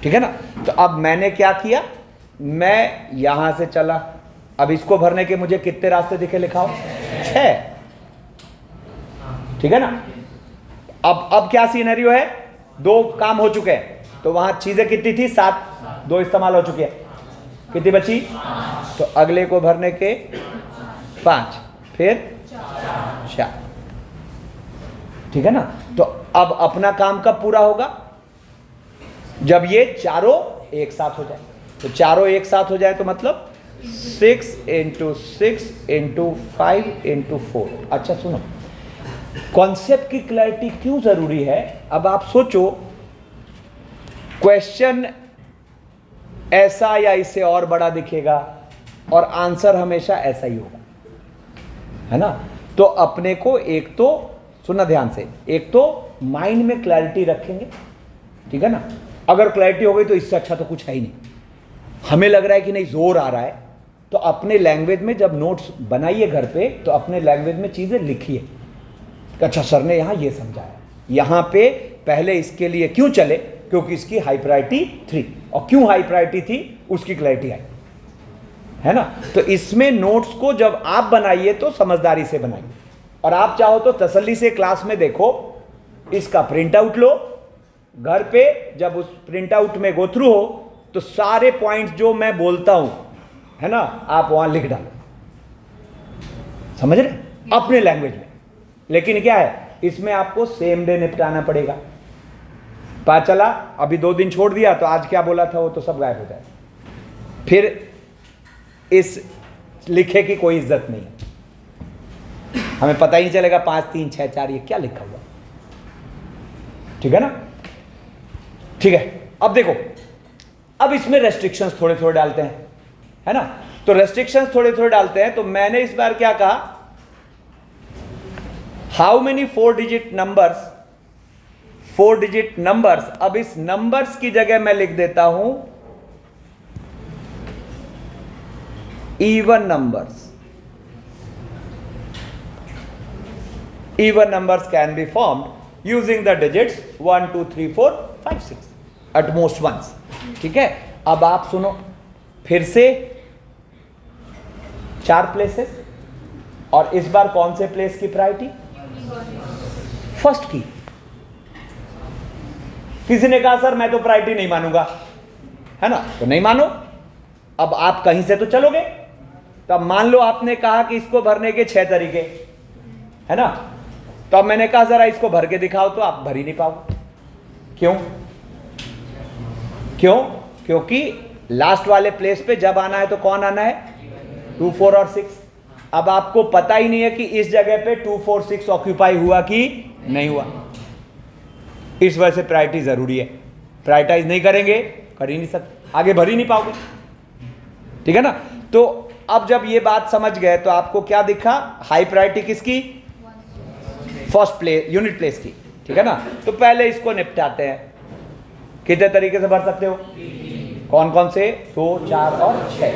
ठीक है ना। तो अब मैंने क्या किया, मैं यहां से चला। अब इसको भरने के मुझे कितने रास्ते दिखे, लिखाओ? 6, ठीक है ना। अब क्या सीनरियो है, 2 काम हो चुके हैं। तो वहां चीजें कितनी थी? 7, 2 इस्तेमाल हो चुकी है, कितनी बची? तो अगले को भरने के 5, फिर 4, ठीक है ना। तो अब अपना काम कब पूरा होगा? जब ये चारों एक साथ हो जाए। तो चारों एक साथ हो जाए तो मतलब 6 × 6 × 5 × 4। अच्छा सुनो, कॉन्सेप्ट की क्लैरिटी क्यों जरूरी है। अब आप सोचो, क्वेश्चन ऐसा या इससे और बड़ा दिखेगा और आंसर हमेशा ऐसा ही होगा, है ना। तो अपने को एक तो सुनना ध्यान से, एक तो माइंड में क्लैरिटी रखेंगे, ठीक है ना। अगर क्लैरिटी हो गई तो इससे अच्छा तो कुछ है ही नहीं। हमें लग रहा है कि नहीं जोर आ रहा है, तो अपने लैंग्वेज में जब नोट्स बनाइए घर पे, तो अपने लैंग्वेज में चीजें लिखिए। अच्छा सर ने यहाँ ये समझाया, यहाँ पे पहले इसके लिए क्यों चले, क्योंकि इसकी हाई प्रायोरिटी 3, और क्यों हाई प्रायोरिटी थी उसकी क्लैरिटी आई, है ना। तो इसमें नोट्स को जब आप बनाइए तो समझदारी से बनाइए, और आप चाहो तो तसल्ली से क्लास में देखो, इसका प्रिंट आउट लो, घर पे जब उस प्रिंट आउट में गो थ्रू हो तो सारे पॉइंट्स जो मैं बोलता हूं, है ना, आप वहां लिख डालो, समझ रहे, अपने लैंग्वेज में। लेकिन क्या है, इसमें आपको सेम डे निपटाना पड़ेगा। पता चला अभी 2 दिन छोड़ दिया तो आज क्या बोला था वो तो सब गायब हो जाए, फिर इस लिखे की कोई इज्जत नहीं है, हमें पता ही नहीं चलेगा 5 3 6 4 ये क्या लिखा हुआ, ठीक है ना। ठीक है, अब देखो, अब इसमें रेस्ट्रिक्शंस थोड़े थोड़े डालते हैं, है ना। तो रेस्ट्रिक्शंस थोड़े थोड़े डालते हैं। तो मैंने इस बार क्या कहा, how many 4 digit numbers, 4 digit numbers. अब इस नंबर्स की जगह मैं लिख देता हूं even numbers. Even numbers can be formed using the digits 1 2 3 4 5 6 at most once, ठीक है। अब आप सुनो फिर से 4 प्लेसेस, और इस बार कौन से प्लेस की प्रायोरिटी? फर्स्ट की। किसी ने कहा सर मैं तो प्रायोरिटी नहीं मानूंगा, है ना, तो नहीं मानो। अब आप कहीं से तो चलोगे। तो अब मान लो आपने कहा कि इसको भरने के 6 तरीके, है ना। तो अब मैंने कहा जरा इसको भर के दिखाओ, तो आप भर ही नहीं पाओगे। क्यों? क्यों? क्योंकि लास्ट वाले प्लेस पे जब आना है तो कौन आना है? 2 4 और 6। अब आपको पता ही नहीं है कि इस जगह पे 2 4 6 ऑक्यूपाई हुआ कि नहीं हुआ। इस वजह से प्रायोरिटी जरूरी है। प्रायोरिटाइज नहीं करेंगे, कर ही नहीं सकते, आगे भर ही नहीं पाओगे, ठीक है ना। तो अब जब ये बात समझ गए तो आपको क्या दिखा, हाई प्रायोरिटी किसकी? फर्स्ट प्लेस, यूनिट प्लेस की, ठीक है ना। तो पहले इसको निपटाते हैं। कितने तरीके से भर सकते हो? कौन कौन से? 2 4 और 6।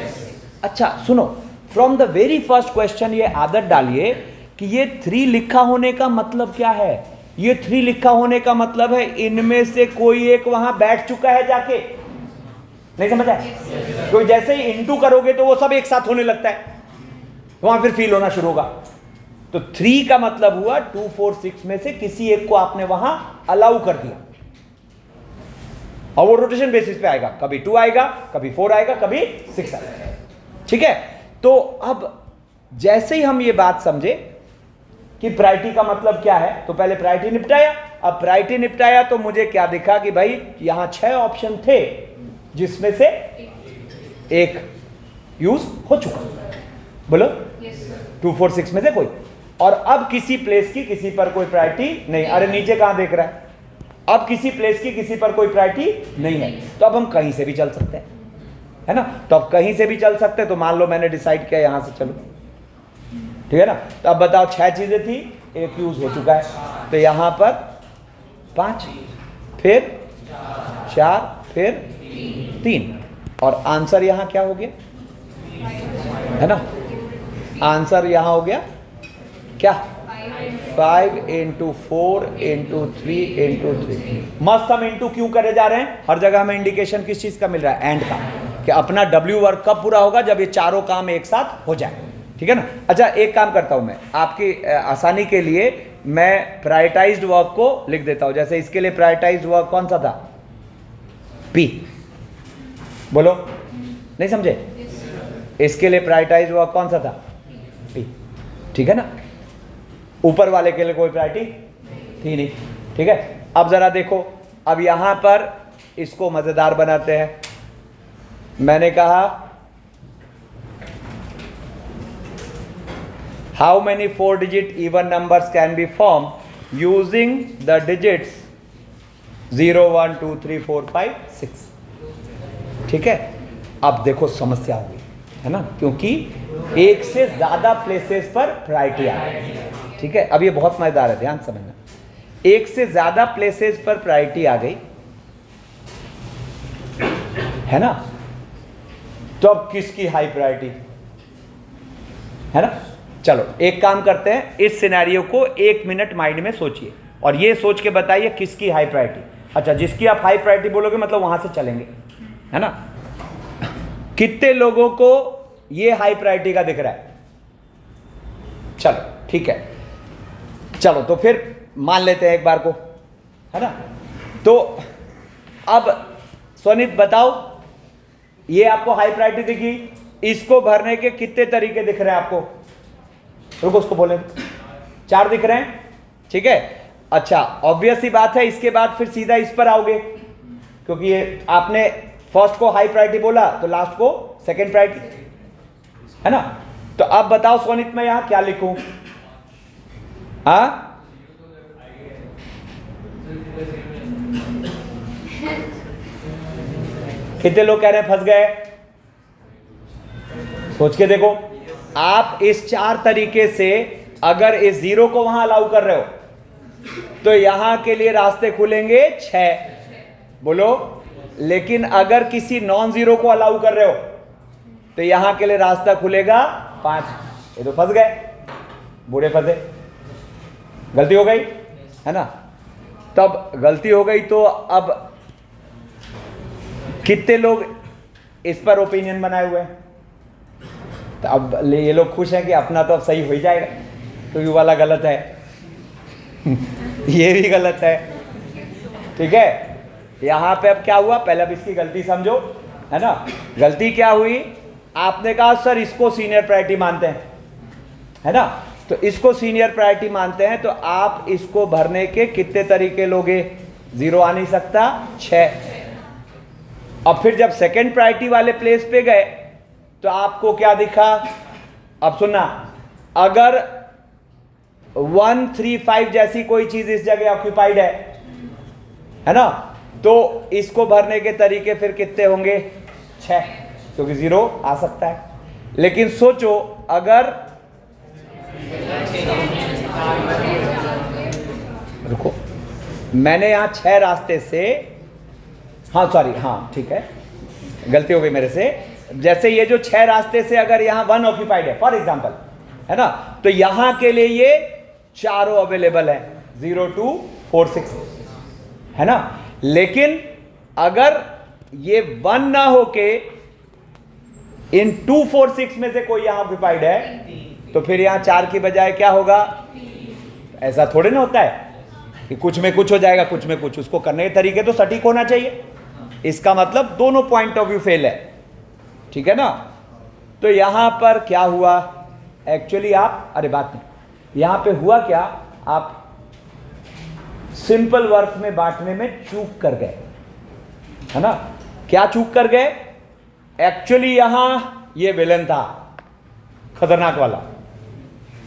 अच्छा सुनो, from the very first question ये आदत डालिए कि ये 3 लिखा होने का मतलब क्या है। ये 3 लिखा होने का मतलब है इनमें से कोई एक वहां बैठ चुका है जाके, नहीं समझ आया? तो जैसे ही इंटू करोगे तो वो सब एक साथ होने लगता है, वहां फिर फील होना शुरू होगा। तो 3 का मतलब हुआ 2 4 6 में से किसी एक को आपने वहां अलाउ कर दिया, और वो रोटेशन बेसिस पे आएगा, कभी 2 आएगा, कभी 4 आएगा, कभी 6 आएगा। ठीक है, तो अब जैसे ही हम ये बात समझे कि प्रायोरिटी का मतलब क्या है, तो पहले प्रायोरिटी निपटाया। अब प्रायोरिटी निपटाया तो मुझे क्या दिखा कि भाई यहां 6 ऑप्शन थे जिसमें से एक यूज हो चुका। बोलो 2 4 6 में से कोई, और अब किसी प्लेस की किसी पर कोई प्रायोरिटी नहीं। अरे नीचे कहां देख रहा है? अब किसी प्लेस की किसी पर कोई प्रायोरिटी नहीं है, तो अब हम कहीं से भी चल सकते हैं, है ना? तो अब कहीं से भी चल सकते हैं, तो मान लो मैंने डिसाइड किया यहां से चलो, ठीक है ना? तो अब बताओ 6 चीजें थी, एक यूज हो चुका है, तो यहां पर 5, फिर 4, फिर 3, और आंसर यहां क्या हो गया, है ना? आंसर यहां हो गया क्या? 5 × 4 × 3 × 3। मस्त। हम इंटू क्यों करे जा रहे हैं? हर जगह हमें इंडिकेशन किस चीज का मिल रहा है? एंड का, कि अपना W वर्क कब पूरा होगा? जब ये चारों काम एक साथ हो जाए, ठीक है ना? अच्छा, एक काम करता हूं मैं आपकी आसानी के लिए, मैं प्रायोरिटाइज्ड वर्क को लिख देता हूं। जैसे इसके लिए प्रायोरिटाइज्ड वर्क कौन सा था? P। बोलो, नहीं समझे? इसके लिए प्रायोरिटाइज्ड वर्क कौन सा था? P। ठीक है ना? ऊपर वाले के लिए कोई प्रायोरिटी थी नहीं, ठीक है? अब जरा देखो, अब यहां पर इसको मजेदार बनाते हैं। मैंने कहा how many 4 digit even numbers can B form using the digits 0 1 2 3 4 5 6। ठीक है, अब देखो समस्या होगी, है ना? क्योंकि एक से ज्यादा प्लेसेस पर प्रायोरिटी आ रही है। ठीक है, अब ये बहुत मजेदार है, ध्यान समझना। एक से ज्यादा प्लेसेस पर प्रायोरिटी आ गई, है ना? तो अब किसकी हाई प्रायोरिटी, है ना? चलो एक काम करते हैं, इस सिनेरियो को 1 मिनट माइंड में सोचिए और ये सोच के बताइए किसकी हाई प्रायोरिटी। अच्छा, जिसकी आप हाई प्रायोरिटी बोलोगे मतलब वहां से चलेंगे, है ना? कितने लोगों को ये हाई प्रायोरिटी का दिख रहा है? चलो ठीक है, चलो तो फिर मान लेते हैं एक बार को, है ना? तो अब स्वनित बताओ, ये आपको हाई प्रायोरिटी दिखी, इसको भरने के कितने तरीके दिख रहे हैं आपको? रुको, उसको बोले 4 दिख रहे हैं, ठीक है? अच्छा, ऑब्वियस सी बात है, इसके बाद फिर सीधा इस पर आओगे, क्योंकि ये आपने फर्स्ट को हाई प्रायोरिटी बोला तो लास्ट को सेकंड प्रायोरिटी, है ना? तो अब बताओ स्वनित में यहां क्या लिखूं? हाँ, कितने लोग कह रहे हैं फंस गए? सोच के देखो, आप इस 4 तरीके से अगर इस 0 को वहां अलाउ कर रहे हो तो यहां के लिए रास्ते खुलेंगे 6, बोलो। लेकिन अगर किसी नॉन 0 को अलाउ कर रहे हो तो यहां के लिए रास्ता खुलेगा 5। ये तो फंस गए, बूढ़े फंसे, गलती हो गई, है ना? तब गलती हो गई तो अब कितने लोग इस पर ओपिनियन बनाए हुए हैं? तो अब ये लोग खुश हैं कि अपना तो अब सही हो ही जाएगा, तो ये वाला गलत है ये भी गलत है, ठीक है? यहां पे अब क्या हुआ, पहले अब इसकी गलती समझो, है ना? गलती क्या हुई? आपने कहा सर इसको सीनियर प्रायोरिटी मानते हैं, है ना? तो इसको सीनियर प्रायोरिटी मानते हैं, तो आप इसको भरने के कितने तरीके लोगे? 0 आ नहीं सकता, 6। अब फिर जब सेकंड प्रायोरिटी वाले प्लेस पे गए तो आपको क्या दिखा? अब सुनना, अगर 1 3 5 जैसी कोई चीज इस जगह ऑक्यूपाइड है ना? तो इसको भरने के तरीके फिर कितने होंगे? 6, क्योंकि 0 आ सकता है। लेकिन सोचो, अगर रुको, मैंने यहां 6 रास्ते से, हाँ सॉरी, हाँ ठीक है, गलती हो गई मेरे से। जैसे ये जो 6 रास्ते से अगर यहां 1 ऑक्यूपाइड है फॉर एग्जांपल, है ना? तो यहां के लिए ये चारों अवेलेबल है, 0 2 4 6, है ना? लेकिन अगर ये 1 ना होके इन 2 4 6 में से कोई यहां ऑक्यूपाइड है, तो फिर यहां 4 की बजाय क्या होगा? ऐसा थोड़े ना होता है कि कुछ में कुछ हो जाएगा, कुछ में कुछ। उसको करने के तरीके तो सटीक होना चाहिए। इसका मतलब दोनों पॉइंट ऑफ व्यू फेल है, ठीक है ना। तो यहां पर क्या हुआ एक्चुअली, आप अरे बात नहीं, यहां पे हुआ क्या, आप सिंपल वर्क में बांटने में चूक कर गए, है ना। क्या चूक कर गए? एक्चुअली यहां ये विलन था, खतरनाक वाला,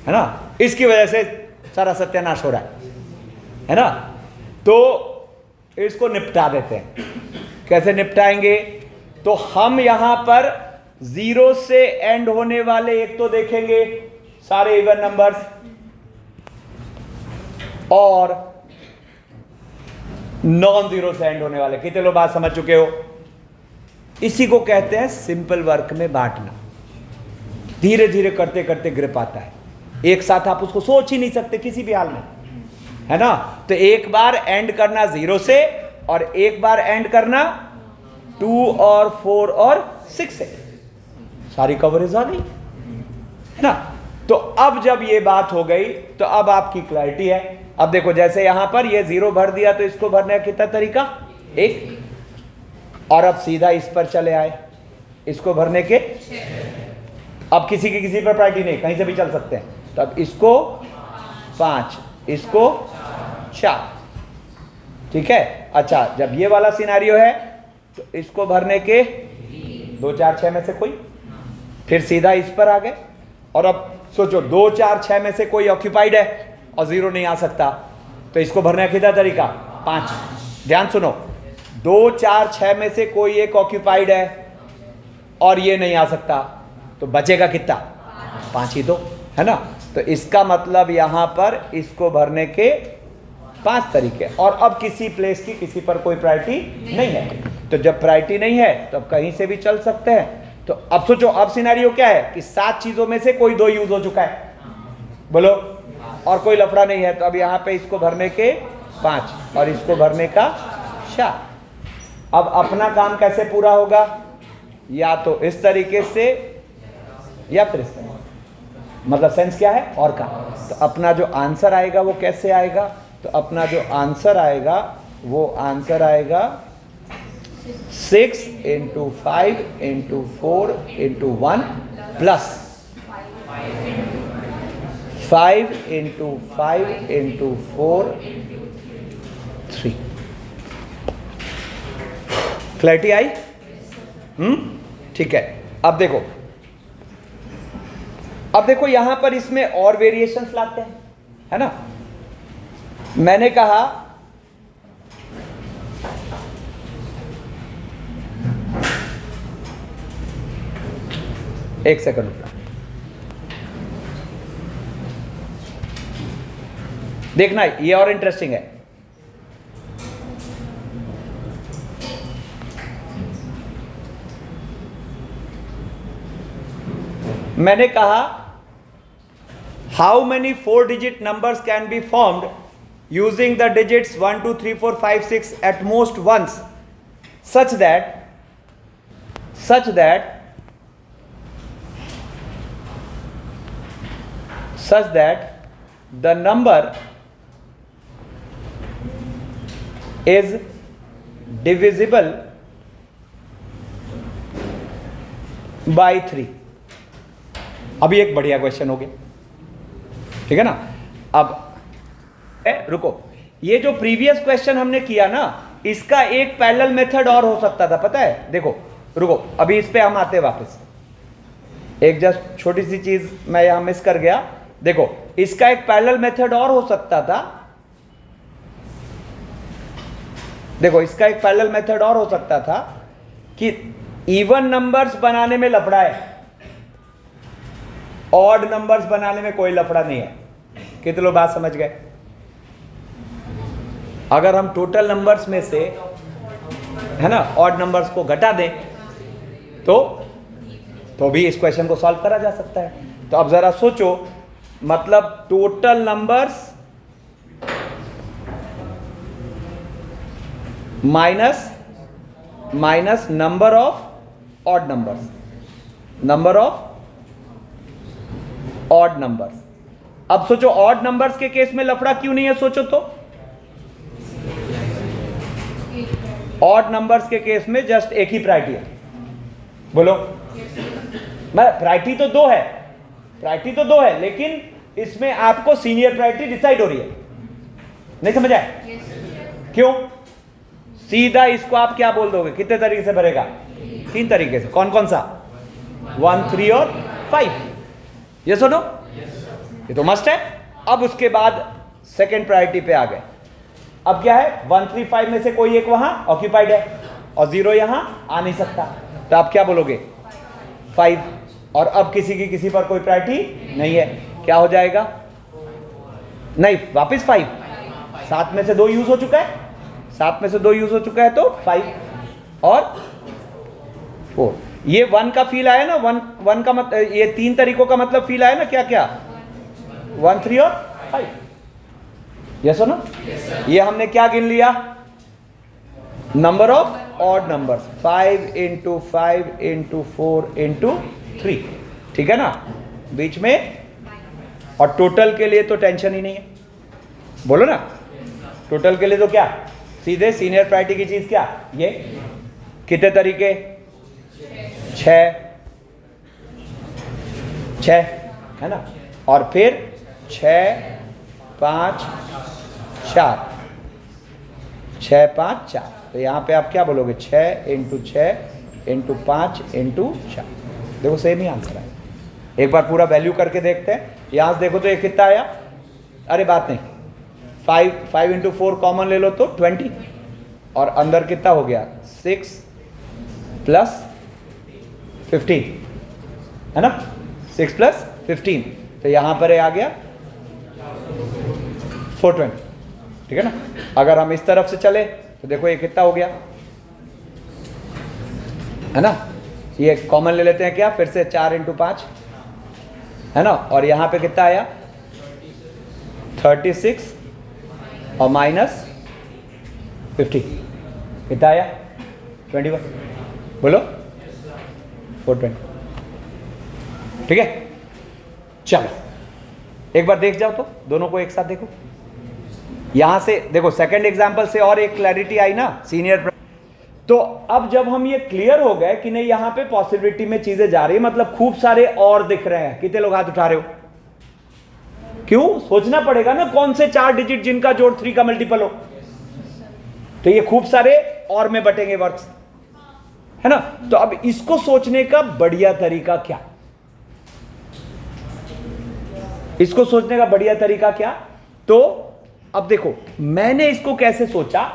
है ना। इसकी वजह से सारा सत्यानाश हो रहा है ना। तो इसको निपटा देते हैं। कैसे निपटाएंगे? तो हम यहां पर 0 से एंड होने वाले एक तो देखेंगे सारे इवन नंबर्स, और नॉन जीरो से एंड होने वाले। कितने लोग बात समझ चुके हो? इसी को कहते हैं सिंपल वर्क में बांटना। धीरे धीरे करते करते ग्रिप आता है। एक साथ आप उसको सोच ही नहीं सकते किसी भी हाल में, है ना। तो एक बार एंड करना 0 से, और एक बार एंड करना 2 और 4 और 6 से, सारी कवरेज आ गई, है ना। तो अब जब ये बात हो गई तो अब आपकी क्लैरिटी है। अब देखो, जैसे यहां पर ये 0 भर दिया, तो इसको भरने का कितना तरीका? 1। और अब सीधा इस पर चले आए, इसको भरने के। अब किसी की किसी पर प्रायोरिटी नहीं, कहीं से भी चल सकते हैं। तो अब इसको 5, इसको 4, ठीक है। अच्छा, जब ये वाला सिनेरियो है तो इसको भरने के 2 4 6 में से कोई, फिर सीधा इस पर आ गए। और अब सोचो 2 4 6 में से कोई ऑक्यूपाइड है और 0 नहीं आ सकता, तो इसको भरने का कितना तरीका? 5। ध्यान सुनो, 2 4 6 में से कोई एक ऑक्यूपाइड है और ये नहीं आ सकता, तो बचेगा कितना? 5 ही तो, है ना। तो इसका मतलब यहां पर इसको भरने के 5 तरीके। और अब किसी प्लेस की किसी पर कोई प्रायोरिटी नहीं है, तो जब प्रायोरिटी नहीं है तो अब कहीं से भी चल सकते हैं। तो अब सोचो, अब सिनेरियो क्या है कि 7 चीजों में से कोई 2 यूज हो चुका है, बोलो, और कोई लफड़ा नहीं है। तो अब यहां पे इसको भरने के 5 और इसको भरने का 4। अब अपना काम कैसे पूरा होगा? या तो इस तरीके से या फिर इस तरीके। मतलब सेंस क्या है और का। तो अपना जो आंसर आएगा वो कैसे आएगा? तो अपना जो आंसर आएगा वो आंसर आएगा 6 × 5 × 4 × 1 प्लस 5 × 5 × 4 3। क्लैरिटी आई? ठीक है। अब देखो यहां पर इसमें और वेरिएशंस लाते हैं, है ना। मैंने कहा एक सेकंड रुकना, देखना ये और इंटरेस्टिंग है। मैंने कहा how many 4 digit numbers can be formed using the digits 1 2 3 4 5 6 at most once such that the number is divisible by 3। अभी एक बढ़िया क्वेश्चन हो गया, ठीक है ना। अब रुको, ये जो प्रीवियस क्वेश्चन हमने किया ना, इसका एक पैरेलल मेथड और हो सकता था, पता है। देखो रुको, अभी इस पे हम आते हैं वापस। एक जस्ट छोटी सी चीज मैं यहां मिस कर गया। देखो, इसका एक पैरेलल मेथड और हो सकता था। देखो, इसका एक पैरेलल मेथड और हो सकता था कि इवन नंबर्स बनाने में लफड़ा है, ऑड नंबर्स बनाने में कोई लफड़ा नहीं है। कितने लोग बात समझ गए? अगर हम टोटल नंबर्स में से, है ना, ऑड नंबर्स को घटा दें तो भी इस क्वेश्चन को सॉल्व करा जा सकता है। तो अब जरा सोचो, मतलब total numbers minus minus number of odd numbers, number of odd numbers. अब सोचो ऑड नंबर्स के केस में लफड़ा क्यों नहीं है, सोचो तो। ऑड नंबर्स के केस में जस्ट एक ही प्रायोरिटी है, बोलो। मैं प्रायोरिटी तो दो है, प्रायोरिटी तो दो है, लेकिन इसमें आपको सीनियर प्रायोरिटी डिसाइड हो रही है। नहीं समझ आए? क्यों? सीधा इसको आप क्या बोल दोगे, कितने तरीके से भरेगा? 3 तरीके से। कौन कौन सा? 1, 3 और 5। ये सुनो, ये तो मस्ट है। अब उसके बाद सेकेंड प्रायोरिटी पे आ गए। अब क्या है, 1, 3, 5 में से कोई एक वहां ऑक्यूपाइड है और 0 यहां आ नहीं सकता, तो आप क्या बोलोगे? 5। और अब किसी की किसी पर कोई प्रायोरिटी नहीं है, क्या हो जाएगा? नहीं, वापस 5। 7 में से 2 यूज हो चुका है, 7 में से 2 यूज हो चुका है, तो 5 और 4। ये 1 का फील आया ना, 1 का मतलब, ये 3 तरीकों का मतलब फील आया ना, क्या क्या? 1, 3 और 5। यस और नो? ये हमने क्या गिन लिया? नंबर ऑफ ऑड नंबर्स, 5 × 5 × 4 × 3, ठीक है ना, बीच में। और टोटल के लिए तो टेंशन ही नहीं है, बोलो ना। टोटल के लिए तो क्या, सीधे सीनियर प्रायोरिटी की चीज क्या, ये कितने तरीके? 6 है ना, और फिर 6, 5, 4, 6, 5, 4। तो यहां पे आप क्या बोलोगे? 6 × 6 × 5 × 4। देखो सेम ही आंसर है। एक बार पूरा वैल्यू करके देखते हैं। यहां से देखो तो ये कितना आया? अरे बात नहीं, 5 × 4 कॉमन ले लो तो 20, और अंदर कितना हो गया? 6 + 15, है ना, 6 + 15। तो यहां पर आ गया 420, ठीक है ना। अगर हम इस तरफ से चले तो देखो ये कितना हो गया, है ना। ये कॉमन ले लेते हैं क्या, फिर से 4 × 5, है ना, और यहां पे कितना आया? 36 और -50, कितना आया? 21, बोलो। 420, ठीक है। चलो एक बार देख जाओ तो, दोनों को एक साथ देखो। यहां से देखो, सेकंड एग्जांपल से और एक क्लैरिटी आई ना, सीनियर। तो अब जब हम ये क्लियर हो गए कि नहीं यहां पे पॉसिबिलिटी में चीजें जा रही है, मतलब खूब सारे और दिख रहे हैं। कितने लोग हाथ उठा रहे हो? क्यों? सोचना पड़ेगा ना, कौन से 4 डिजिट जिनका जोड़ 3 का मल्टीपल हो। तो ये खूब सारे और में बटेंगे वर्ड्स, है ना। तो अब इसको सोचने का बढ़िया तरीका क्या? इसको सोचने का बढ़िया तरीका क्या? तो अब देखो मैंने इसको कैसे सोचा।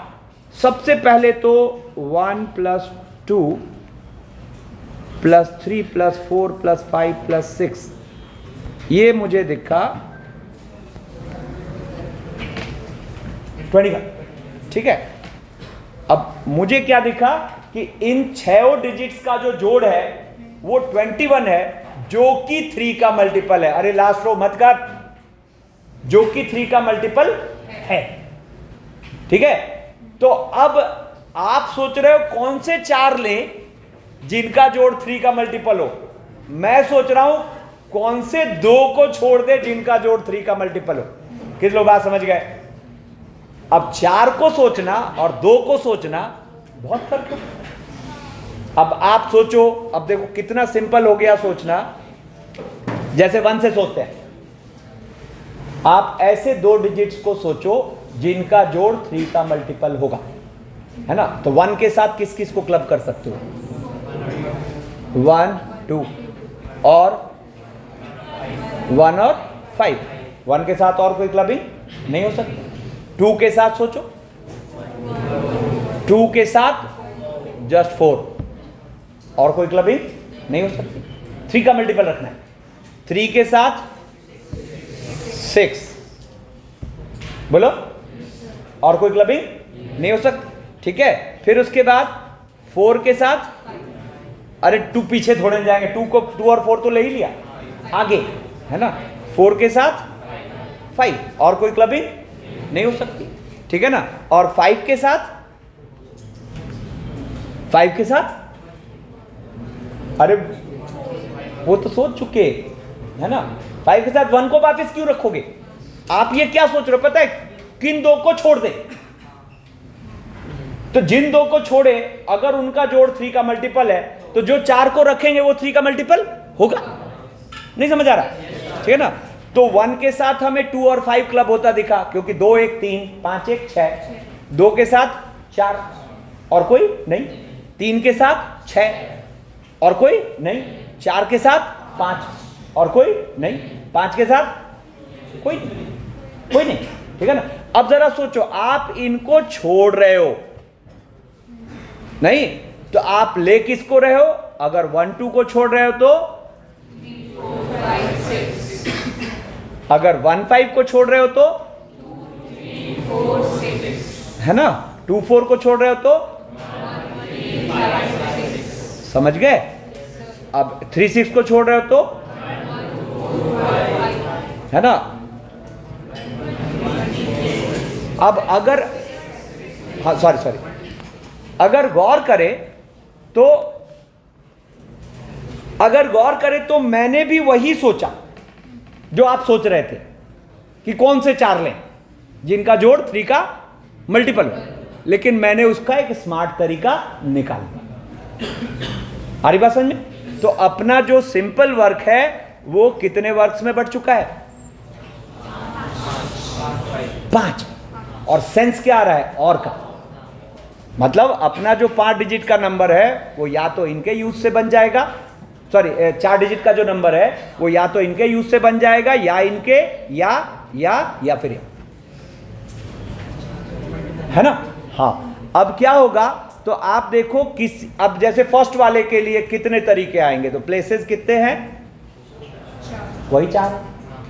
सबसे पहले तो 1 + 2 + 3 + 4 + 5 + 6, ये मुझे दिखा 21, ठीक है। अब मुझे क्या दिखा कि इन 6 डिजिट्स का जो जोड़ है वो 21 है, जो कि 3 का मल्टीपल है। अरे लास्ट रो मत कर, जो कि 3 का मल्टीपल है, ठीक है। तो अब आप सोच रहे हो कौन से 4 लें जिनका जोड़ 3 का मल्टीपल हो। मैं सोच रहा हूं कौन से 2 को छोड़ दे जिनका जोड़ 3 का मल्टीपल हो। कितने लोग बात समझ गए? अब 4 को सोचना और 2 को सोचना बहुत फर्क है। अब आप सोचो, अब देखो कितना सिंपल हो गया सोचना। जैसे 1 से सोचते हैं, आप ऐसे 2 डिजिट्स को सोचो जिनका जोड़ 3 का मल्टीपल होगा, है ना। तो 1 के साथ किस किस को क्लब कर सकते हो? 1, 2 और 1 और 5। 1 के साथ और कोई क्लबिंग नहीं हो सकती। 2 के साथ सोचो, 2 के साथ जस्ट 4, और कोई क्लबिंग नहीं हो सकती। 3 का मल्टीपल रखना है। 3 के साथ 6, बोलो, और कोई क्लबिंग नहीं हो सकती, ठीक है। फिर उसके बाद 4 के साथ, अरे 2 पीछे थोड़े जाएंगे, 2 और 4 तो ले ही लिया आगे, है ना। 4 के साथ 5, और कोई क्लबिंग नहीं हो सकती, ठीक है ना। और 5 के साथ 5 के साथ, अरे वो तो सोच चुके है ना। 5 के साथ 1 को वापस क्यों रखोगे? आप ये क्या सोच रहे हो पता है? किन दो को छोड़ दे, तो जिन दो को छोड़े अगर उनका जोड़ 3 का मल्टीपल है तो जो 4 को रखेंगे वो 3 का मल्टीपल होगा। नहीं समझ आ रहा? ठीक है ना। तो 1 के साथ हमें 2 और 5 क्लब होता दिखा, क्योंकि 2 1 3, 5 1 6, 2 के साथ 4 और कोई नहीं, 3 के साथ 6 और कोई नहीं, 4 के साथ 5 और कोई नहीं, 5 के साथ कोई नहीं। ठीक है ना। अब जरा सोचो, आप इनको छोड़ रहे हो नहीं, तो आप ले किसको रहे हो? अगर 1 2 को छोड़ रहे हो तो 3 4 5 6, अगर 1 5 को छोड़ रहे हो तो 3 4 6, है ना, 2 4 को छोड़ रहे हो तो 3 5 6, समझ गए। अब 3 6 को छोड़ रहे हो तो है ना। अब अगर हाँ सॉरी अगर गौर करें तो मैंने भी वही सोचा जो आप सोच रहे थे कि कौन से 4 लें जिनका जोड़ 3 का मल्टीपल हो, लेकिन मैंने उसका एक स्मार्ट तरीका निकाल दिया। आ रही बात समझ में? तो अपना जो सिंपल वर्क है वो कितने वर्क्स में बढ़ चुका है? 5। और सेंस क्या आ रहा है? और का मतलब अपना जो 5 डिजिट का नंबर है वो या तो इनके यूज से बन जाएगा, सॉरी 4 डिजिट का जो नंबर है वो या तो इनके यूज से बन जाएगा या इनके या फिर है ना। हाँ, अब क्या होगा तो आप देखो अब जैसे फर्स्ट वाले के लिए कितने तरीके आएंगे, तो प्लेसेस कितने हैं? वही 4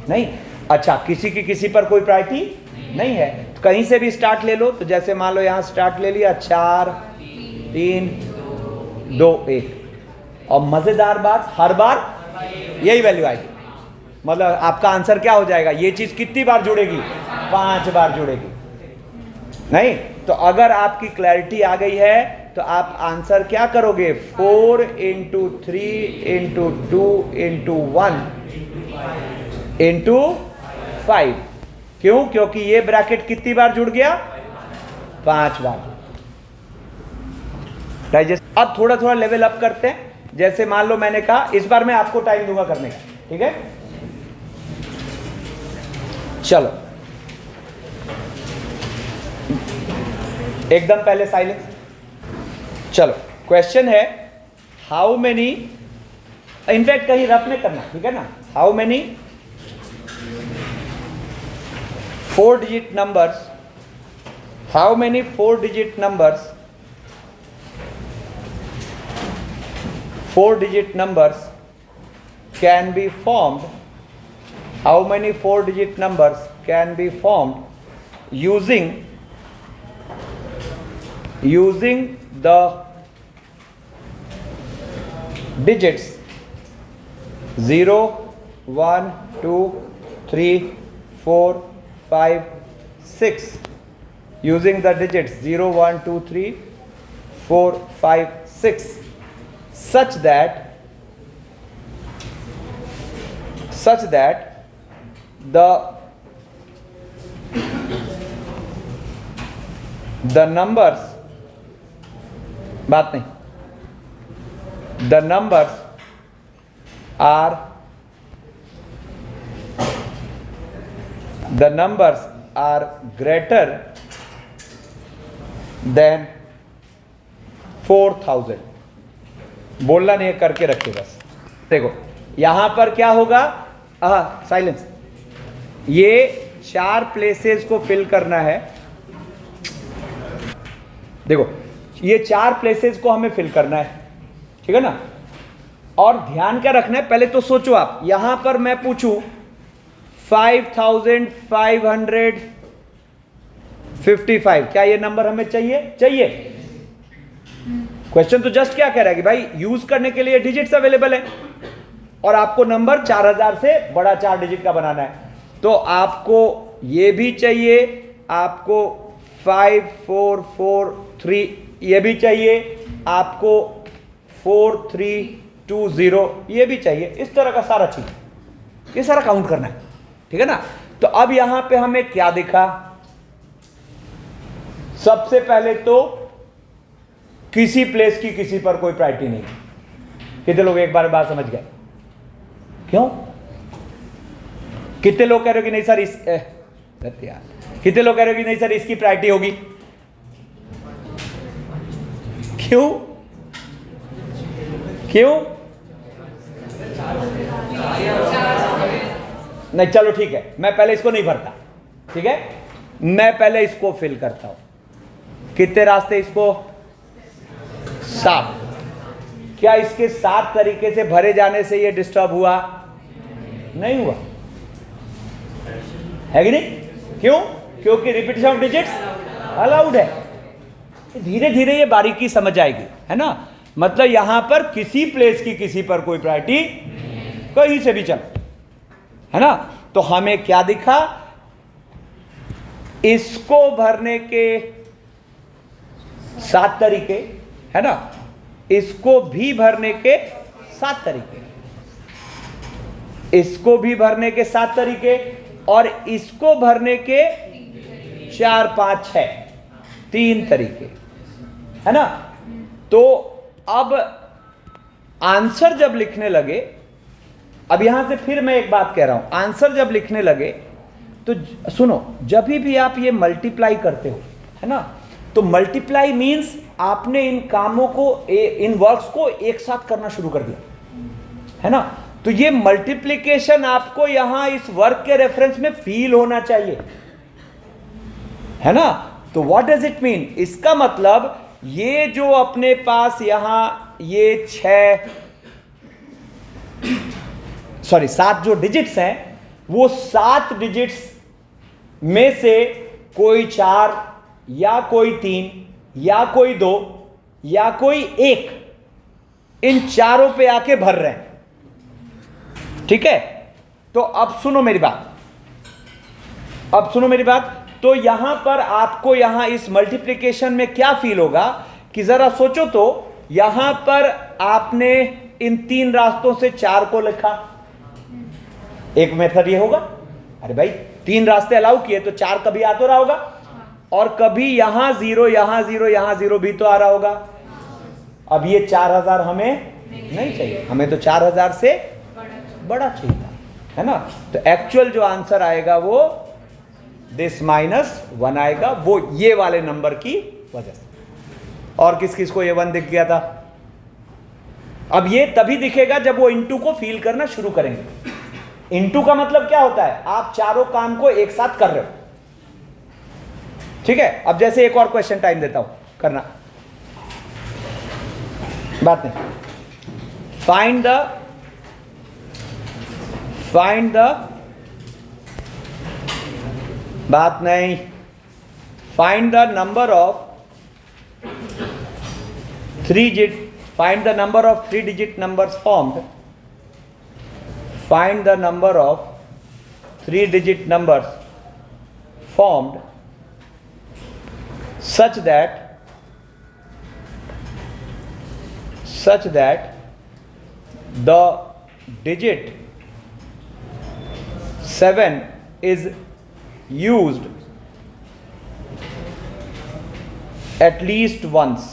नहीं। अच्छा, किसी की किसी पर कोई प्रायोरिटी नहीं है, तो कहीं से भी स्टार्ट ले लो। तो जैसे मान लो यहां स्टार्ट ले लिया 4 3 2 1, और मजेदार बात हर बार यही वैल्यू आएगी। मतलब आपका आंसर क्या हो जाएगा? ये चीज कितनी बार जुड़ेगी? 5 बार जुड़ेगी। नहीं तो अगर आपकी क्लैरिटी आ गई है तो आप आंसर क्या करोगे? 4 × 3 × 2 × 1 × 5। क्यों? क्योंकि ये ब्रैकेट कितनी बार जुड़ गया? 5 बार। डाइजेस्ट। अब थोड़ा थोड़ा लेवल अप करते हैं। जैसे मान लो मैंने कहा इस बार मैं आपको टाइम दूंगा करने का, ठीक है? चलो एकदम पहले साइलेंस। चलो क्वेश्चन है हाउ मेनी, इनफैक्ट कहीं रफ में करना, ठीक है ना? How many 4 digit numbers, how many 4 digit numbers, 4 digit numbers can be formed, how many 4 digit numbers can be formed using the digits 0 1 2 3 4 5 6, using the digits 0 1 2 3 4 5 6, such that the numbers, बात नहीं, the numbers are greater than 4000। बोलना नहीं है, करके रखे बस। देखो यहां पर क्या होगा? साइलेंस। ये 4 प्लेसेस को फिल करना है। देखो ये 4 प्लेसेस को हमें फिल करना है, ठीक है ना? और ध्यान क्या रखना है, पहले तो सोचो आप, यहां पर मैं पूछूं 5555, क्या ये नंबर हमें चाहिए? क्वेश्चन तो जस्ट क्या कह रहा है कि भाई यूज करने के लिए डिजिट्स अवेलेबल है और आपको नंबर 4000 से बड़ा 4 डिजिट का बनाना है, तो आपको ये भी चाहिए, आपको 5443 ये भी चाहिए, आपको 4 3 2 0 ये भी चाहिए, इस तरह का सारा चीज, ये सारा काउंट करना है, ठीक है ना। तो अब यहां पे हमें क्या दिखा, सबसे पहले तो किसी प्लेस की किसी पर कोई प्रायोरिटी नहीं। कितने लोग एक बार बात समझ गए? क्यों? कितने लोग कह रहे हो कि नहीं सर इस यार, कितने लोग कह रहे हो कि नहीं सर इसकी प्रायोरिटी होगी? क्यों? क्यों नहीं? चलो ठीक है, मैं पहले इसको नहीं भरता, ठीक है, मैं पहले इसको फिल करता हूं। कितने रास्ते इसको? 7। क्या इसके 7 तरीके से भरे जाने से ये डिस्टर्ब हुआ? नहीं हुआ, है कि नहीं? क्यों? क्योंकि रिपीटिशन ऑफ डिजिट्स अलाउड है। धीरे धीरे ये बारीकी समझ आएगी, है ना। मतलब यहां पर किसी प्लेस की किसी पर कोई प्रायोरिटी, कहीं से भी चलो, है ना। तो हमें क्या दिखा, इसको भरने के 7 तरीके, है ना, इसको भी भरने के 7 तरीके, इसको भी भरने के 7 तरीके, और इसको भरने के 4 5 6 3 तरीके, है ना। तो अब आंसर जब लिखने लगे, अब यहां से फिर मैं एक बात कह रहा हूं, आंसर जब लिखने लगे तो सुनो, जब भी आप ये मल्टीप्लाई करते हो, है ना, तो मल्टीप्लाई मींस आपने इन कामों को, इन वर्क्स को एक साथ करना शुरू कर दिया, है ना। तो ये मल्टीप्लिकेशन आपको यहां इस वर्क के रेफरेंस में फील होना चाहिए, है ना। तो व्हाट डज इट मीन? इसका मतलब ये जो अपने पास यहां ये 7 जो डिजिट्स हैं, वो 7 डिजिट्स में से कोई 4 या कोई 3 या कोई 2 या कोई 1, इन चारों पे आके भर रहे हैं, ठीक है। तो अब सुनो मेरी बात, अब सुनो मेरी बात। तो यहां पर आपको यहां इस मल्टीप्लिकेशन में क्या फील होगा कि जरा सोचो, तो यहां पर आपने इन 3 रास्तों से 4 को लिखा। एक मेथड ये होगा, अरे भाई 3 रास्ते अलाउ किए तो 4 कभी आ तो रहा होगा, और कभी यहां 0 यहां 0 यहां 0 भी तो आ रहा होगा। अब ये 4000 हमें नहीं चाहिए, हमें तो 4000 से बड़ा चाहिए, है ना। तो एक्चुअल जो आंसर आएगा वो दिस -1 आएगा, वो ये वाले नंबर की वजह से। और किस किस को ये 1 दिख गया था? अब ये तभी दिखेगा जब वो इनटू को फील करना शुरू करेंगे। इनटू का मतलब क्या होता है? आप चारों काम को एक साथ कर रहे हो, ठीक है। अब जैसे एक और क्वेश्चन टाइम देता हूं, करना, बात नहीं। फाइंड द बात नहीं, find the number of 3 digit numbers formed. Find the number of 3 digit numbers formed such that the digit 7 is used at least once.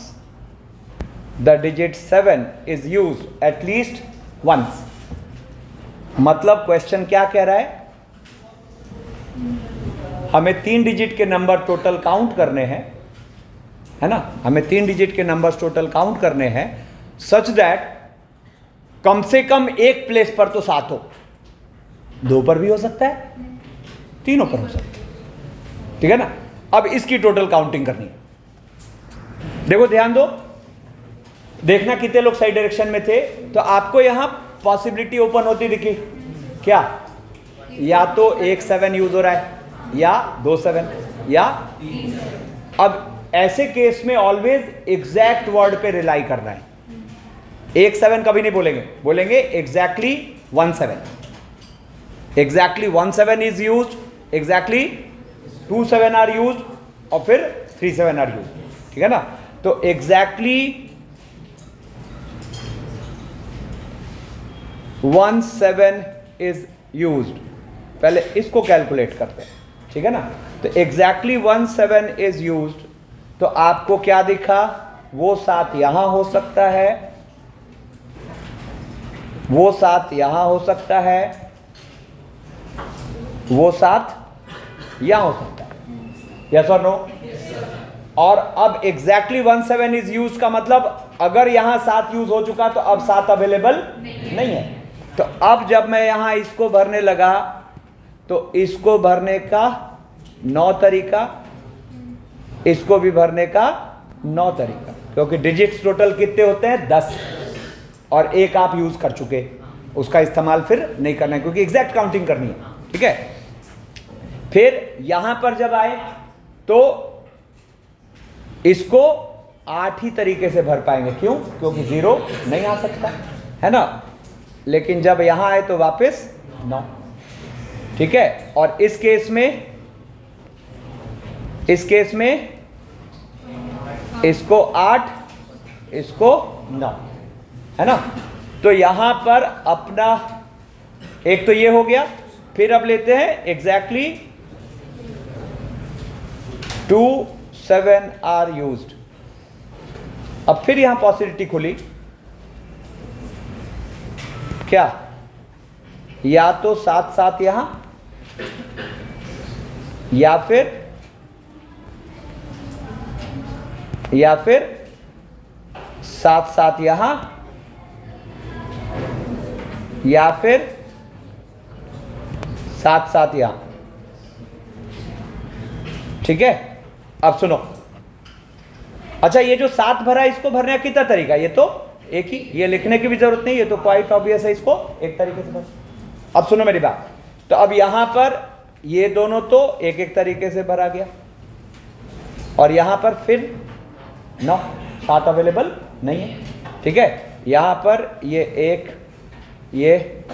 The digit 7 is used at least once. मतलब question क्या कह रहा है? हमें 3 digit के number total count करने हैं, है ना, हमें 3 डिजिट के नंबर्स टोटल काउंट करने हैं सच दैट कम से कम एक प्लेस पर तो 7 हो, 2 पर भी हो सकता है, 3 पर हो सकता है, ठीक है ना। अब इसकी टोटल काउंटिंग करनी है। देखो ध्यान दो, देखना कितने लोग सही डायरेक्शन में थे। तो आपको यहां पॉसिबिलिटी ओपन होती दिखी क्या? या तो 1 7 यूज हो रहा है, या 2 7, या अब ऐसे केस में ऑलवेज एग्जैक्ट वर्ड पे रिलाई करना है। 1 7 कभी नहीं बोलेंगे, बोलेंगे exactly 1 7, exactly 1 7 is used, exactly 2 7 are used, और फिर 3 7 आर यूज्ड, ठीक है ना। तो एग्जैक्टली 17 इज यूज्ड, पहले इसको कैलकुलेट करते हैं, ठीक है ना। तो एग्जैक्टली 17 इज यूज्ड, तो आपको क्या दिखा, वो 7 यहां हो सकता है, वो 7 यहां हो सकता है, वो 7 यहां हो सकता है, यस और नो। और अब एग्जैक्टली 17 इज यूज का मतलब अगर यहां 7 यूज हो चुका तो अब 7 अवेलेबल नहीं है। तो अब जब मैं यहां इसको भरने लगा तो इसको भरने का 9 तरीका, इसको भी भरने का 9 तरीका, क्योंकि डिजिट्स टोटल कितने होते हैं 10, और एक आप यूज कर चुके, उसका इस्तेमाल फिर नहीं करना है क्योंकि एग्जैक्ट काउंटिंग करनी है, ठीक है। फिर यहां पर जब आए तो इसको 8 ही तरीके से भर पाएंगे, क्यों, क्योंकि 0 नहीं आ सकता है ना। लेकिन जब यहां आए तो वापस 9, ठीक है। और इस केस में इसको 8, इसको 9, है ना। तो यहां पर अपना एक तो ये हो गया, फिर अब लेते हैं एग्जैक्टली 2 7 आर यूज्ड। अब फिर यहां पॉसिबिलिटी खुली, क्या, या तो 7 7 यहां, या फिर 7 7 यहां, या फिर 7 7 यहां, ठीक है। अब सुनो, अच्छा ये जो 7 भरा है इसको भरने का कितना तरीका, ये तो एक ही, ये लिखने की भी जरूरत नहीं, ये तो क्वाइट ऑब्वियस है, इसको एक तरीके से भर। अब सुनो मेरी बात, तो अब यहां पर ये दोनों तो एक एक तरीके से भरा गया, और यहां पर फिर 9, 7 अवेलेबल नहीं है, ठीक है। यहां पर ये 1, ये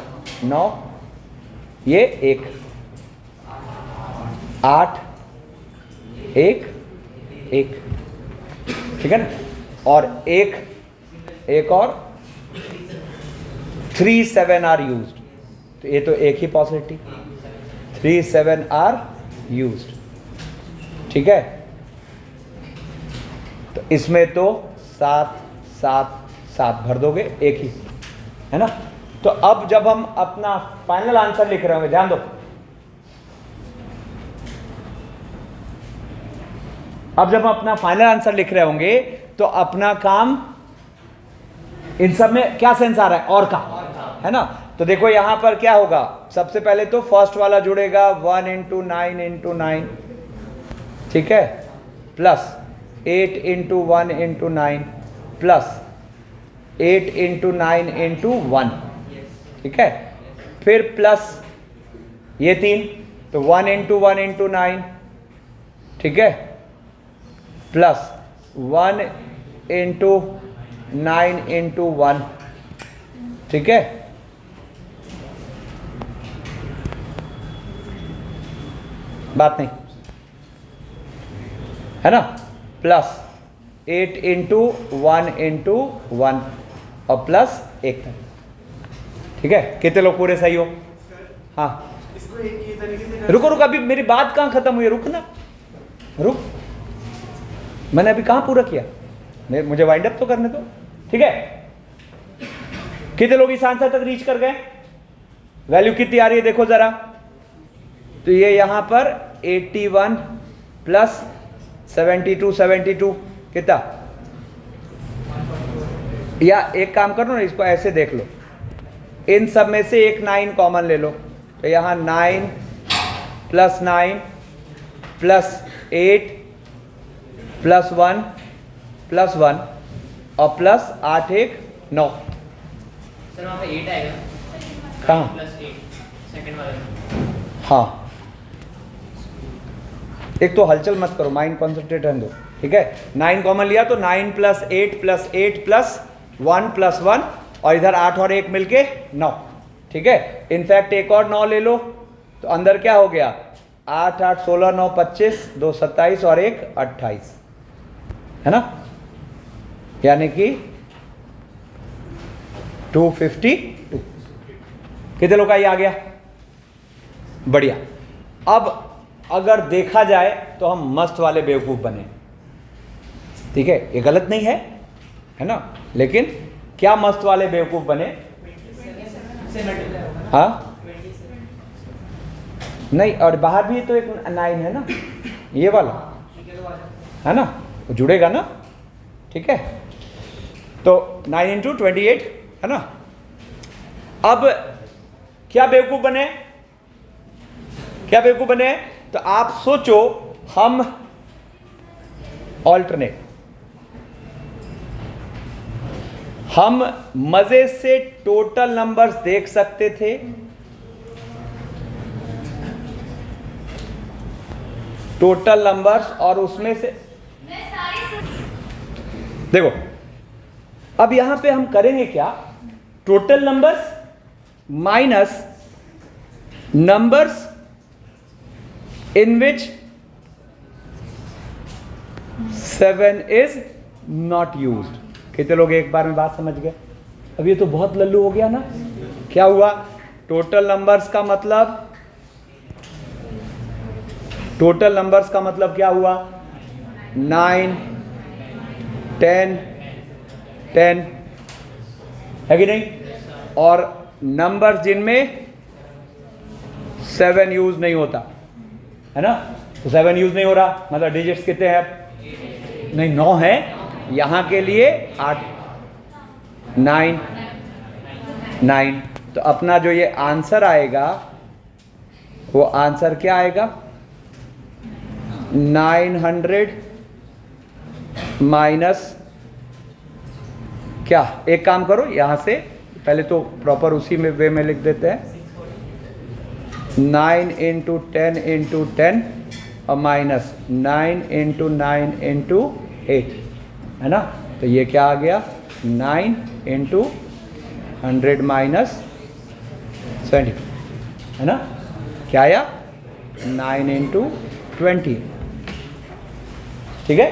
9, ये 1, 8, 1 1, ठीक है ना। और एक और 3 7 आर यूज्ड, तो ये तो एक ही पॉसिबिलिटी, 3 7 आर यूज्ड, ठीक है। तो इसमें तो 7 7 7 भर दोगे, एक ही, है ना। तो अब जब हम अपना फाइनल आंसर लिख रहे होंगे, ध्यान दो, अब जब हम अपना फाइनल आंसर लिख रहे होंगे तो अपना काम इन सब में क्या सेंस आ रहा है, और का, है ना। तो देखो यहां पर क्या होगा, सबसे पहले तो फर्स्ट वाला जुड़ेगा 1 × 9 × 9, ठीक है, प्लस 8 × 1 × 9, प्लस 8 × 9 × 1, ठीक है। फिर प्लस ये 3, तो 1 × 1 × 9, ठीक है, प्लस 1 × 9 × 1, ठीक है। बात नहीं है ना, प्लस 8 × 1 × 1 और प्लस 1, ठीक है। कितने लोग पूरे सही हो, हाँ। इसको एक ही तरीके से रुको रुको, अभी मेरी बात कहाँ खत्म हुई है, रुक ना, रुक, मैंने अभी कहाँ पूरा किया, मुझे वाइंड अप तो करने दो, ठीक है। कितने लोग इस आंसर तक रीच कर गए, वैल्यू कितनी आ रही है देखो जरा, तो ये यहां पर 81 प्लस 72 72 कितना, या एक काम करो ना, इसको ऐसे देख लो, इन सब में से एक 9 कॉमन ले लो, तो यहां 9 प्लस 9 प्लस 8 प्लस 1 प्लस 1 और प्लस 8 1 9, सर वहाँ पे 8 आएगा, कहाँ, प्लस 8 सेकंड वाले, हाँ। एक तो हलचल मत करो, माइंड कॉन्सेंट्रेट रहने दो, ठीक है। 9 कॉमन लिया तो 9 प्लस 8 प्लस 8 प्लस 1 प्लस 1, और इधर 8 और 1 मिलके 9, ठीक है। इनफैक्ट एक और 9 ले लो, तो अंदर क्या हो गया, 8 8 16 9 25, 2 27 और 1 28, है ना, यानी कि 252, कितने लोग का ये आ गया? बढ़िया। अब अगर देखा जाए तो हम मस्त वाले बेवकूफ बने, ठीक है, ये गलत नहीं है ना, लेकिन क्या मस्त वाले बेवकूफ बने? हाँ नहीं, और बाहर भी तो एक 9 है ना, ये वाला है ना, तो जुड़ेगा ना, ठीक है। तो 9 इंटू 28 है ना। अब क्या बेवकूफ बने? क्या बेवकूफ बने? तो आप सोचो, हम ऑल्टरनेट, हम मजे से टोटल नंबर्स देख सकते थे, टोटल नंबर्स, और उसमें से देखो अब यहां पे हम करेंगे क्या? Total numbers minus numbers in which 7 is not used. कितने लोग एक बार में बात समझ गए? अब ये तो बहुत लल्लू हो गया ना। क्या हुआ? टोटल नंबर्स का मतलब, टोटल नंबर्स का मतलब क्या हुआ? 9, 10, 10 है कि नहीं? और नंबर्स जिनमें 7 यूज नहीं होता है ना, तो 7 यूज नहीं हो रहा, मतलब डिजिट्स कितने हैं? नहीं 9 है, यहां के लिए 8, 9, 9। तो अपना जो ये आंसर आएगा वो आंसर क्या आएगा? 900 माइनस क्या? एक काम करो, यहां से पहले तो प्रॉपर उसी में वे में लिख देते हैं, 9 इंटू 10 इंटू 10 और माइनस 9 इंटू 9 इंटू 8 है ना। तो ये क्या आ गया? 9 इंटू 100 माइनस 70 है ना। क्या आया? 9 इंटू 20, ठीक है।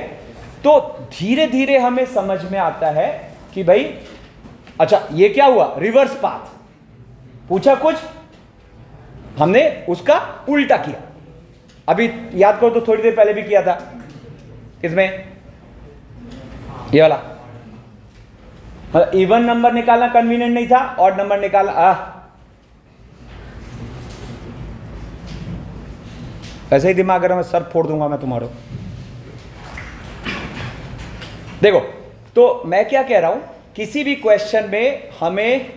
तो धीरे धीरे हमें समझ में आता है कि भाई अच्छा ये क्या हुआ? रिवर्स पाथ पूछा कुछ, हमने उसका उल्टा किया। अभी याद करो तो थोड़ी देर पहले भी किया था, किसमें? ये वाला, मतलब इवन नंबर निकालना कन्वीनियंट नहीं था, ऑड नंबर निकालना ऐसे ही दिमाग अगर मैं सर फोड़ दूंगा मैं तुम्हारे। देखो तो मैं क्या कह रहा हूं, किसी भी क्वेश्चन में हमें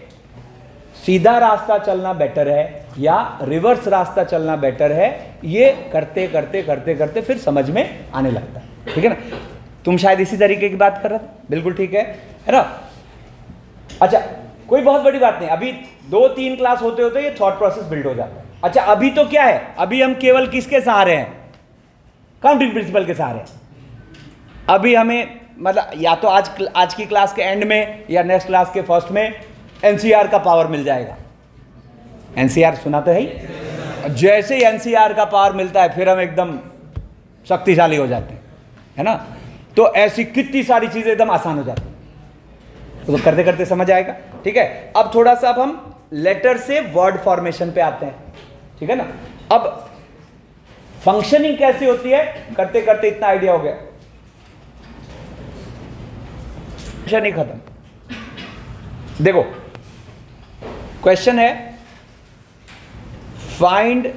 सीधा रास्ता चलना बेटर है या रिवर्स रास्ता चलना बेटर है, ये करते करते करते करते फिर समझ में आने लगता है, ठीक है ना। तुम शायद इसी तरीके की बात कर रहे थे, बिल्कुल ठीक है ना। अच्छा कोई बहुत बड़ी बात नहीं, अभी 2-3 क्लास होते होते ये थॉट प्रोसेस बिल्ड हो जाता है। अच्छा अभी तो क्या है, अभी हम केवल किसके सहारे हैं? काउंटिंग प्रिंसिपल के सहारे हैं। अभी हमें मतलब या तो आज की क्लास के एंड में या नेक्स्ट क्लास के फर्स्ट में एनसीआर का पावर मिल जाएगा। एनसीआर सुना तो है ही, जैसे ही एनसीआर का पावर मिलता है फिर हम एकदम शक्तिशाली हो जाते हैं, है ना। तो ऐसी कितनी सारी चीजें एकदम आसान हो जाती हैं, तो करते करते समझ आएगा, ठीक है। अब थोड़ा सा अब हम लेटर से वर्ड फॉर्मेशन पे आते हैं, ठीक है ना। अब फंक्शनिंग कैसी होती है, करते करते इतना आइडिया हो गया, नहीं खत्म। देखो क्वेश्चन है, find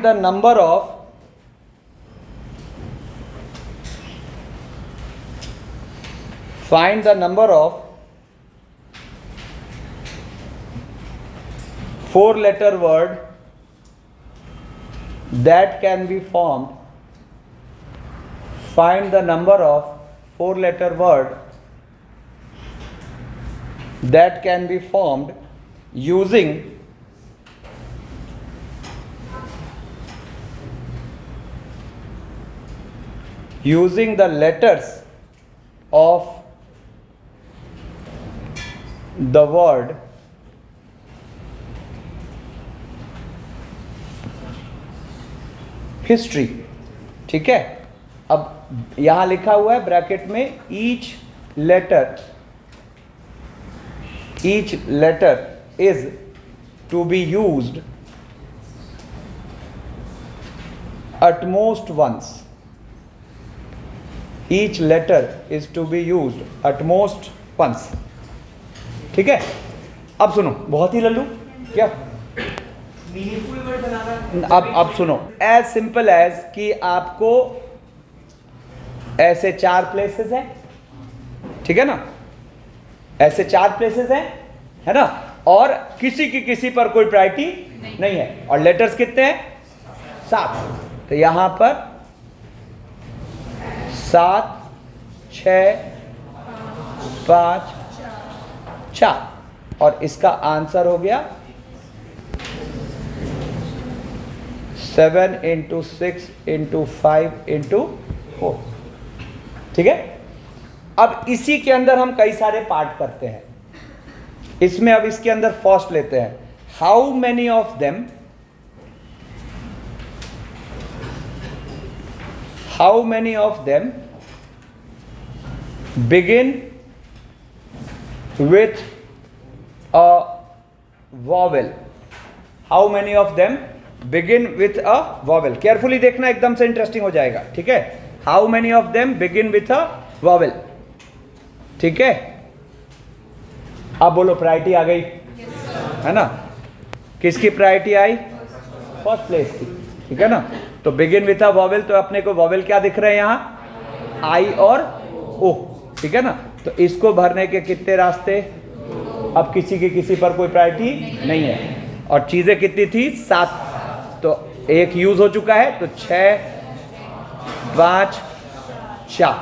the number of find the number of 4-letter word that can be formed. Find the number of 4-letter word that can be formed using the letters of the word history, ठीक है। अब यहां लिखा हुआ है bracket में each letter is to be used utmost once. Each letter is to be used utmost once. ठीक है, अब सुनो, बहुत ही लल्लू क्या मीनिंगफुल वर्ड बनाना। अब सुनो, एज सिंपल एज कि आपको ऐसे 4 प्लेसेस हैं, ठीक है ना, ऐसे 4 प्लेसेस हैं, है ना, और किसी की किसी पर कोई प्रायोरिटी नहीं है, और लेटर्स कितने हैं? 7। तो यहां पर 7, 6, 5, 4, और इसका आंसर हो गया 7 × 6 × 5 × 4। ठीक है, अब इसी के अंदर हम कई सारे पार्ट करते हैं। इसमें अब इसके अंदर फर्स्ट लेते हैं, how many of them, how many of them begin with a vowel? How many of them begin with a vowel? Carefully देखना, एकदम से इंटरेस्टिंग हो जाएगा, ठीक है। How many of them begin with a vowel? ठीक है, अब बोलो प्रायोरिटी आ गई, है ना, किसकी प्रायोरिटी आई? फर्स्ट प्लेस की, ठीक है ना। तो बिगिन विथ अ वॉवेल, तो अपने को वॉवेल क्या दिख रहे हैं यहाँ? आई और ओ, ठीक है ना। तो इसको भरने के कितने रास्ते? अब किसी की किसी पर कोई प्रायोरिटी नहीं है, और चीजें कितनी थी? 7, तो एक यूज हो चुका है, तो 6, 5, 4,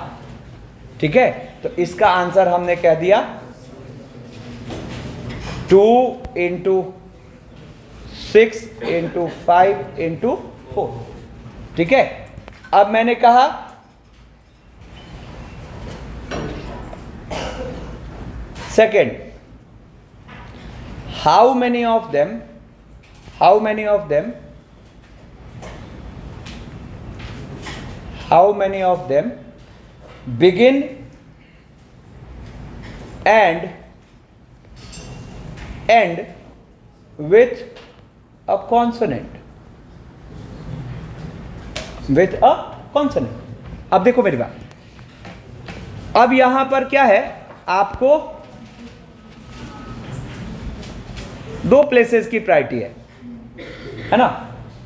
ठीक है। तो इसका आंसर हमने कह दिया 2 × 6 × 5 × 4, ठीक है। अब मैंने कहा second, how many of them begin and end with a consonant, with a consonant। अब देखो मेरी बात, अब यहां पर क्या है, आपको 2 प्लेसेस की प्रायोरिटी है ना,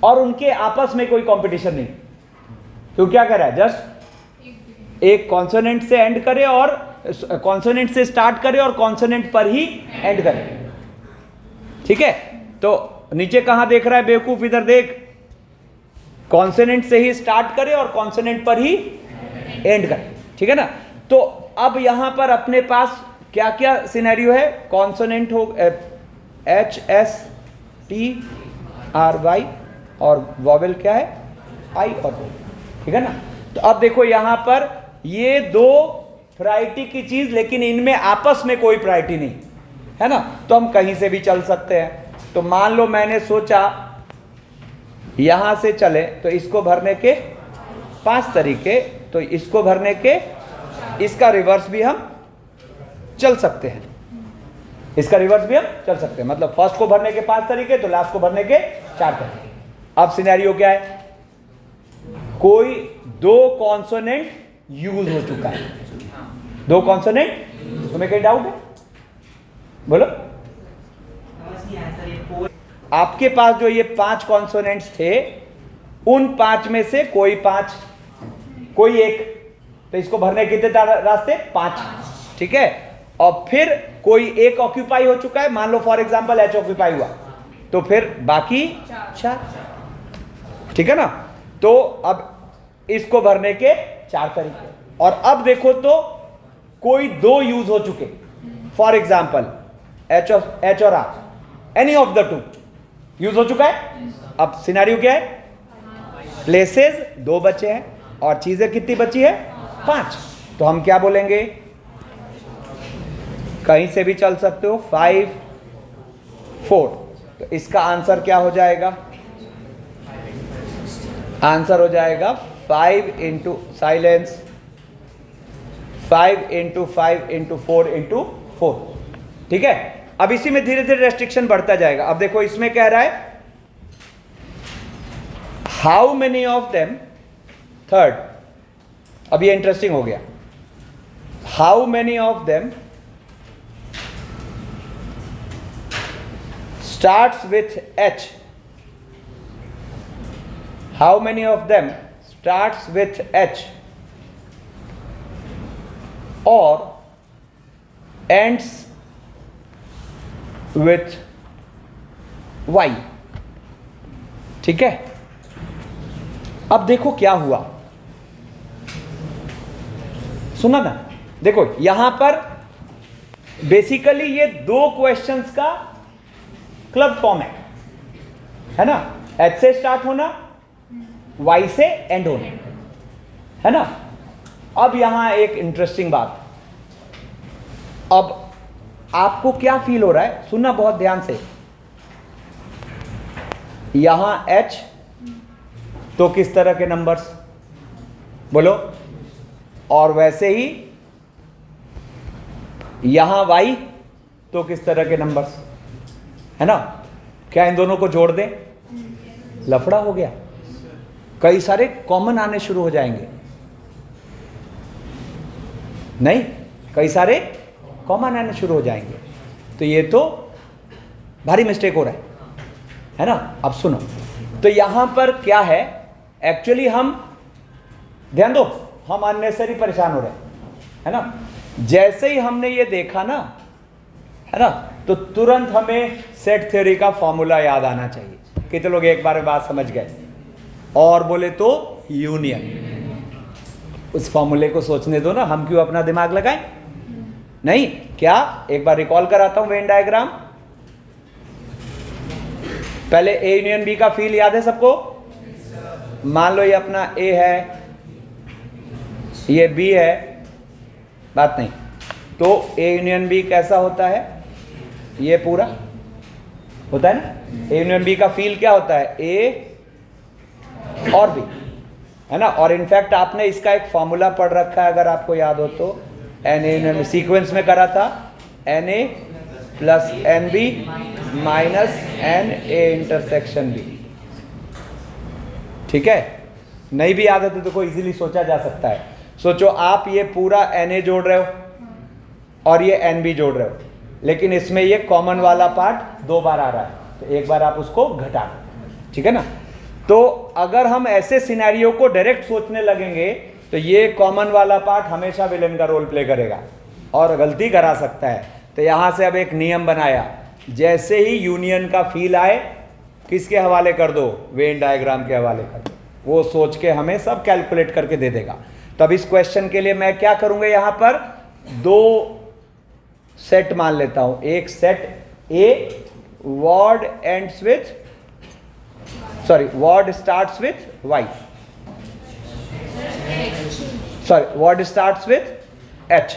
और उनके आपस में कोई कंपटीशन नहीं। तो क्या कर रहा है, जस्ट एक कॉन्सोनेंट से एंड करे, और कॉन्सोनेंट से स्टार्ट करे और कॉन्सोनेंट पर ही एंड करे, ठीक है। तो नीचे कहां देख रहा है बेवकूफ, इधर देख, कॉन्सोनेंट से ही स्टार्ट करे और कॉन्सोनेंट पर ही एंड करे, ठीक है ना। तो अब यहां पर अपने पास क्या क्या सिनेरियो है, कॉन्सोनेंट हो HSTRY, और वॉवेल क्या है, आई और ओ, ठीक है ना। तो अब देखो यहां पर ये 2 प्रायोरिटी की चीज, लेकिन इनमें आपस में कोई प्रायोरिटी नहीं है ना, तो हम कहीं से भी चल सकते हैं। तो मान लो मैंने सोचा यहां से चले, तो इसको भरने के 5 तरीके, तो इसको भरने के, इसका रिवर्स भी हम चल सकते हैं, इसका रिवर्स भी हम चल सकते हैं, मतलब फर्स्ट को भरने के 5 तरीके, तो लास्ट को भरने के 4 तरीके। अब सिनेरियो क्या है, कोई 2 कॉन्सोनेंट यूज हो चुका है, 2 कॉन्सोनेंट, तुम्हें कहीं डाउट है? बोलो। आपके पास जो ये 5 कॉन्सोनेंट्स थे, उन 5 में से कोई एक, तो इसको भरने के कितने रास्ते? 5, ठीक है। और फिर कोई एक ऑक्यूपाई हो चुका है, मान लो फॉर एग्जांपल H ऑक्यूपाई हुआ, तो फिर बाकी 4, ठीक है ना। तो अब इसको भरने के 4 तरीके, और अब देखो तो कोई 2 यूज हो चुके, फॉर एग्जांपल H और R, any of the 2 use हो चुका है। अब सिनेरियो क्या है, प्लेसेस 2 बचे हैं और चीजें कितनी बची है? 5। तो हम क्या बोलेंगे, कहीं से भी चल सकते हो, 5, 4। तो इसका आंसर क्या हो जाएगा? आंसर हो जाएगा 5 into silence 5 into 5 into 4 into 4। ठीक है, अब इसी में धीरे धीरे रेस्ट्रिक्शन बढ़ता जाएगा। अब देखो इसमें कह रहा है how many of them, third, अब ये इंटरेस्टिंग हो गया, how many of them starts with H, how many of them starts with H or ends with Y। ठीक है, अब देखो क्या हुआ, सुना ना, देखो यहां पर बेसिकली ये दो क्वेश्चंस का क्लब फॉर्म है ना, एच से स्टार्ट होना, वाई से एंड होना, है ना। अब यहां एक इंटरेस्टिंग बात, अब आपको क्या फील हो रहा है, सुनना बहुत ध्यान से, यहां एच तो किस तरह के नंबर्स बोलो, और वैसे ही यहां वाई तो किस तरह के नंबर्स, है ना। क्या इन दोनों को जोड़ दें, लफड़ा हो गया, कई सारे कॉमन आने शुरू हो जाएंगे, नहीं, कई सारे कॉमन आने शुरू हो जाएंगे, तो ये तो भारी मिस्टेक हो रहा है ना। अब सुनो, तो यहां पर क्या है, एक्चुअली हम, ध्यान दो, हम अननेसेसरी परेशान हो रहे हैं, है ना। जैसे ही हमने ये देखा ना, है ना, तो तुरंत हमें सेट थ्योरी का फॉर्मूला याद आना चाहिए। कितने लोग एक बार में बात समझ गए, और बोले तो यूनियन, उस फॉर्मूले को सोचने दो ना, हम क्यों अपना दिमाग लगाएं, नहीं, क्या एक बार रिकॉल कराता हूं वेन डायग्राम। पहले ए यूनियन बी का फील याद है सबको, मान लो ये अपना ए है, ये बी है, बात नहीं, तो ए यूनियन बी कैसा होता है, ये पूरा होता है ना। ए यूनियन बी का फील क्या होता है, ए और बी, है ना। और इनफैक्ट आपने इसका एक फॉर्मूला पढ़ रखा है, अगर आपको याद हो तो, एन ए यूनियन सीक्वेंस में करा था, N A plus N B minus N A intersection B. ठीक है, नहीं भी याद है तो कोई इजीली सोचा जा सकता है। सोचो आप ये पूरा एन ए जोड़ रहे हो और ये एन बी जोड़ रहे हो, लेकिन इसमें ये कॉमन वाला पार्ट 2 बार आ रहा है, तो एक बार आप उसको घटा दो, ठीक है ना। तो अगर हम ऐसे सिनेरियो को डायरेक्ट सोचने लगेंगे तो ये कॉमन वाला पार्ट हमेशा विलेन का रोल प्ले करेगा और गलती करा सकता है। तो यहां से अब एक नियम बनाया, जैसे ही यूनियन का फील आए किसके हवाले कर दो, वेन डायग्राम के हवाले कर दो, वो सोच के हमें सब कैलकुलेट करके दे देगा। तब इस क्वेश्चन के लिए मैं क्या करूंगा, यहां पर 2 सेट मान लेता हूं, एक set A word ends with, sorry word starts with Y, sorry word starts with H,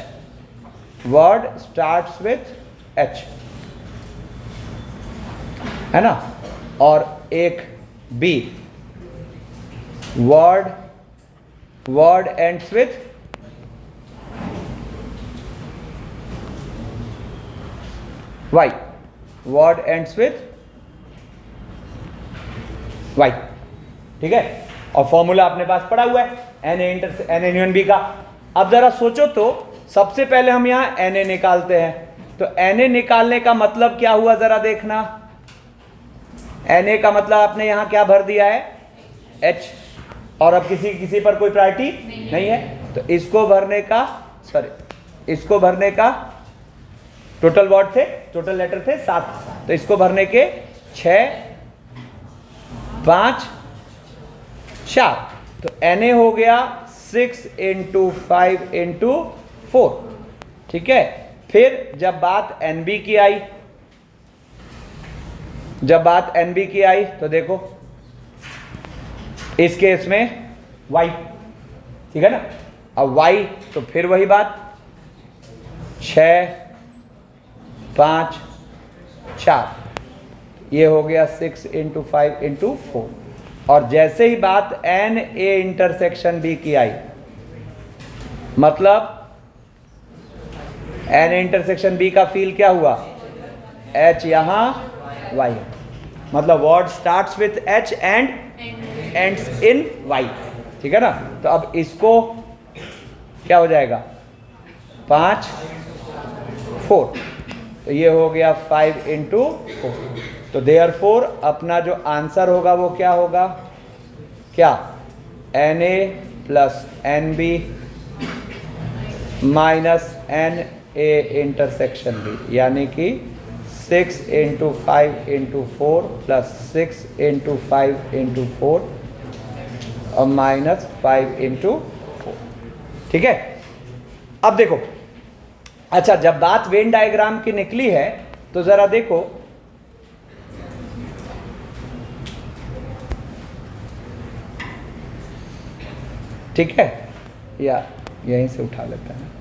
word starts with H, है ना। और एक B word ends with Y, word ends with Y, ठीक है। और फॉर्मूला अपने पास पड़ा हुआ है एन ए यूनियन बी का। अब जरा सोचो तो, सबसे पहले हम यहां एन ए निकालते हैं, तो एन ए निकालने का मतलब क्या हुआ, जरा देखना, एन ए का मतलब आपने यहां क्या भर दिया है, एच, और अब किसी पर कोई प्रायोरिटी नहीं है, तो इसको भरने का, सॉरी इसको भरने का, टोटल वर्ड थे, टोटल लेटर थे 7, तो इसको भरने के 6, 5, 4, तो एन ए हो गया 6 × 5 × 4, ठीक है। फिर जब बात एन बी की आई, तो देखो इस केस में y, ठीक है ना। अब y तो फिर वही बात, 6, 5, 4, ये हो गया 6 × 5 × 4, और जैसे ही बात एन ए इंटरसेक्शन बी की आई, मतलब एन इंटरसेक्शन बी का फील क्या हुआ, एच यहां वाई, मतलब word starts with H and ends in Y, ठीक है ना। तो अब इसको क्या हो जाएगा 5 4, तो ये हो गया 5 into 4। तो देयरफॉर अपना जो आंसर होगा वो क्या होगा, क्या N A plus N B minus N A intersection B, यानी कि 6 into 5 into 4 plus 6 into 5 into 4 और माइनस 5 into 4, ठीक है। अब देखो, अच्छा जब बात वेन डायग्राम की निकली है तो जरा देखो, ठीक है, या यहीं से उठा लेते हैं।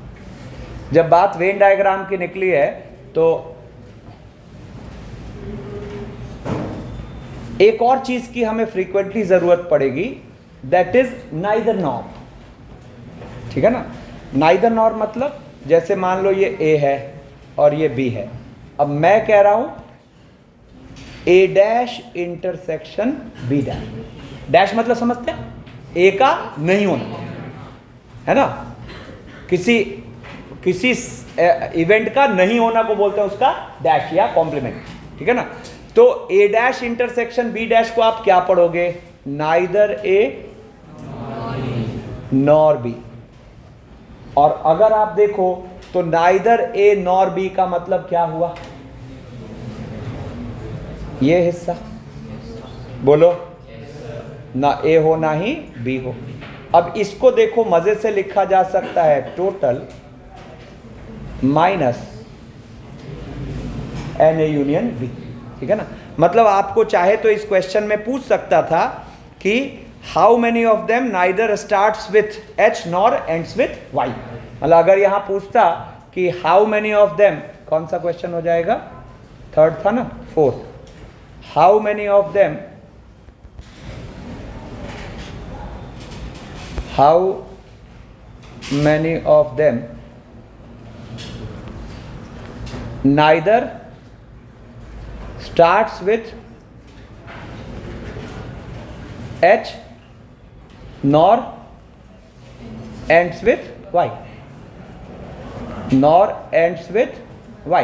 जब बात वेन डायग्राम की निकली है तो एक और चीज की हमें फ्रीक्वेंटली जरूरत पड़ेगी, दैट इज नाइदर नॉर, ठीक है ना। नाइदर नॉर मतलब जैसे मान लो ये ए है और ये बी है, अब मैं कह रहा हूं A dash intersection B dash. Dash मतलब समझते हैं, ए का नहीं होना, है ना, किसी इवेंट का नहीं होना को बोलते हैं उसका डैश या कॉम्प्लीमेंट, ठीक है ना। तो ए डैश इंटरसेक्शन बी डैश को आप क्या पढ़ोगे, नाइदर ए नॉर बी। और अगर आप देखो तो नाइदर ए नॉर बी का मतलब क्या हुआ, ये हिस्सा, बोलो, ना ए हो ना ही बी हो। अब इसको देखो मजे से लिखा जा सकता है total minus N A union B, ठीक है ना। मतलब आपको चाहे तो इस क्वेश्चन में पूछ सकता था कि how many of them neither starts with H nor ends with Y. मतलब अगर यहां पूछता कि हाउ मेनी ऑफ देम, कौन सा क्वेश्चन हो जाएगा, थर्ड था ना, fourth, how many of them, how many of them neither starts with H nor ends with Y, nor ends with Y,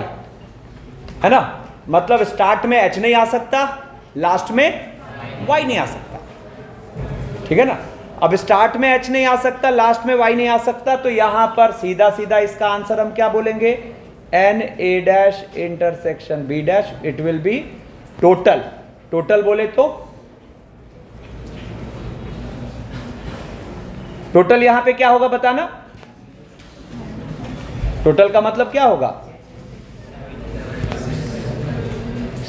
है ना। मतलब स्टार्ट में H नहीं आ सकता, लास्ट में Y नहीं आ सकता, ठीक है ना। अब स्टार्ट में H नहीं आ सकता, लास्ट में Y नहीं आ सकता, तो यहां पर सीधा सीधा इसका आंसर हम क्या बोलेंगे, N A dash intersection B dash, it will be total. Total बोले तो टोटल यहां पे क्या होगा बताना, टोटल का मतलब क्या होगा,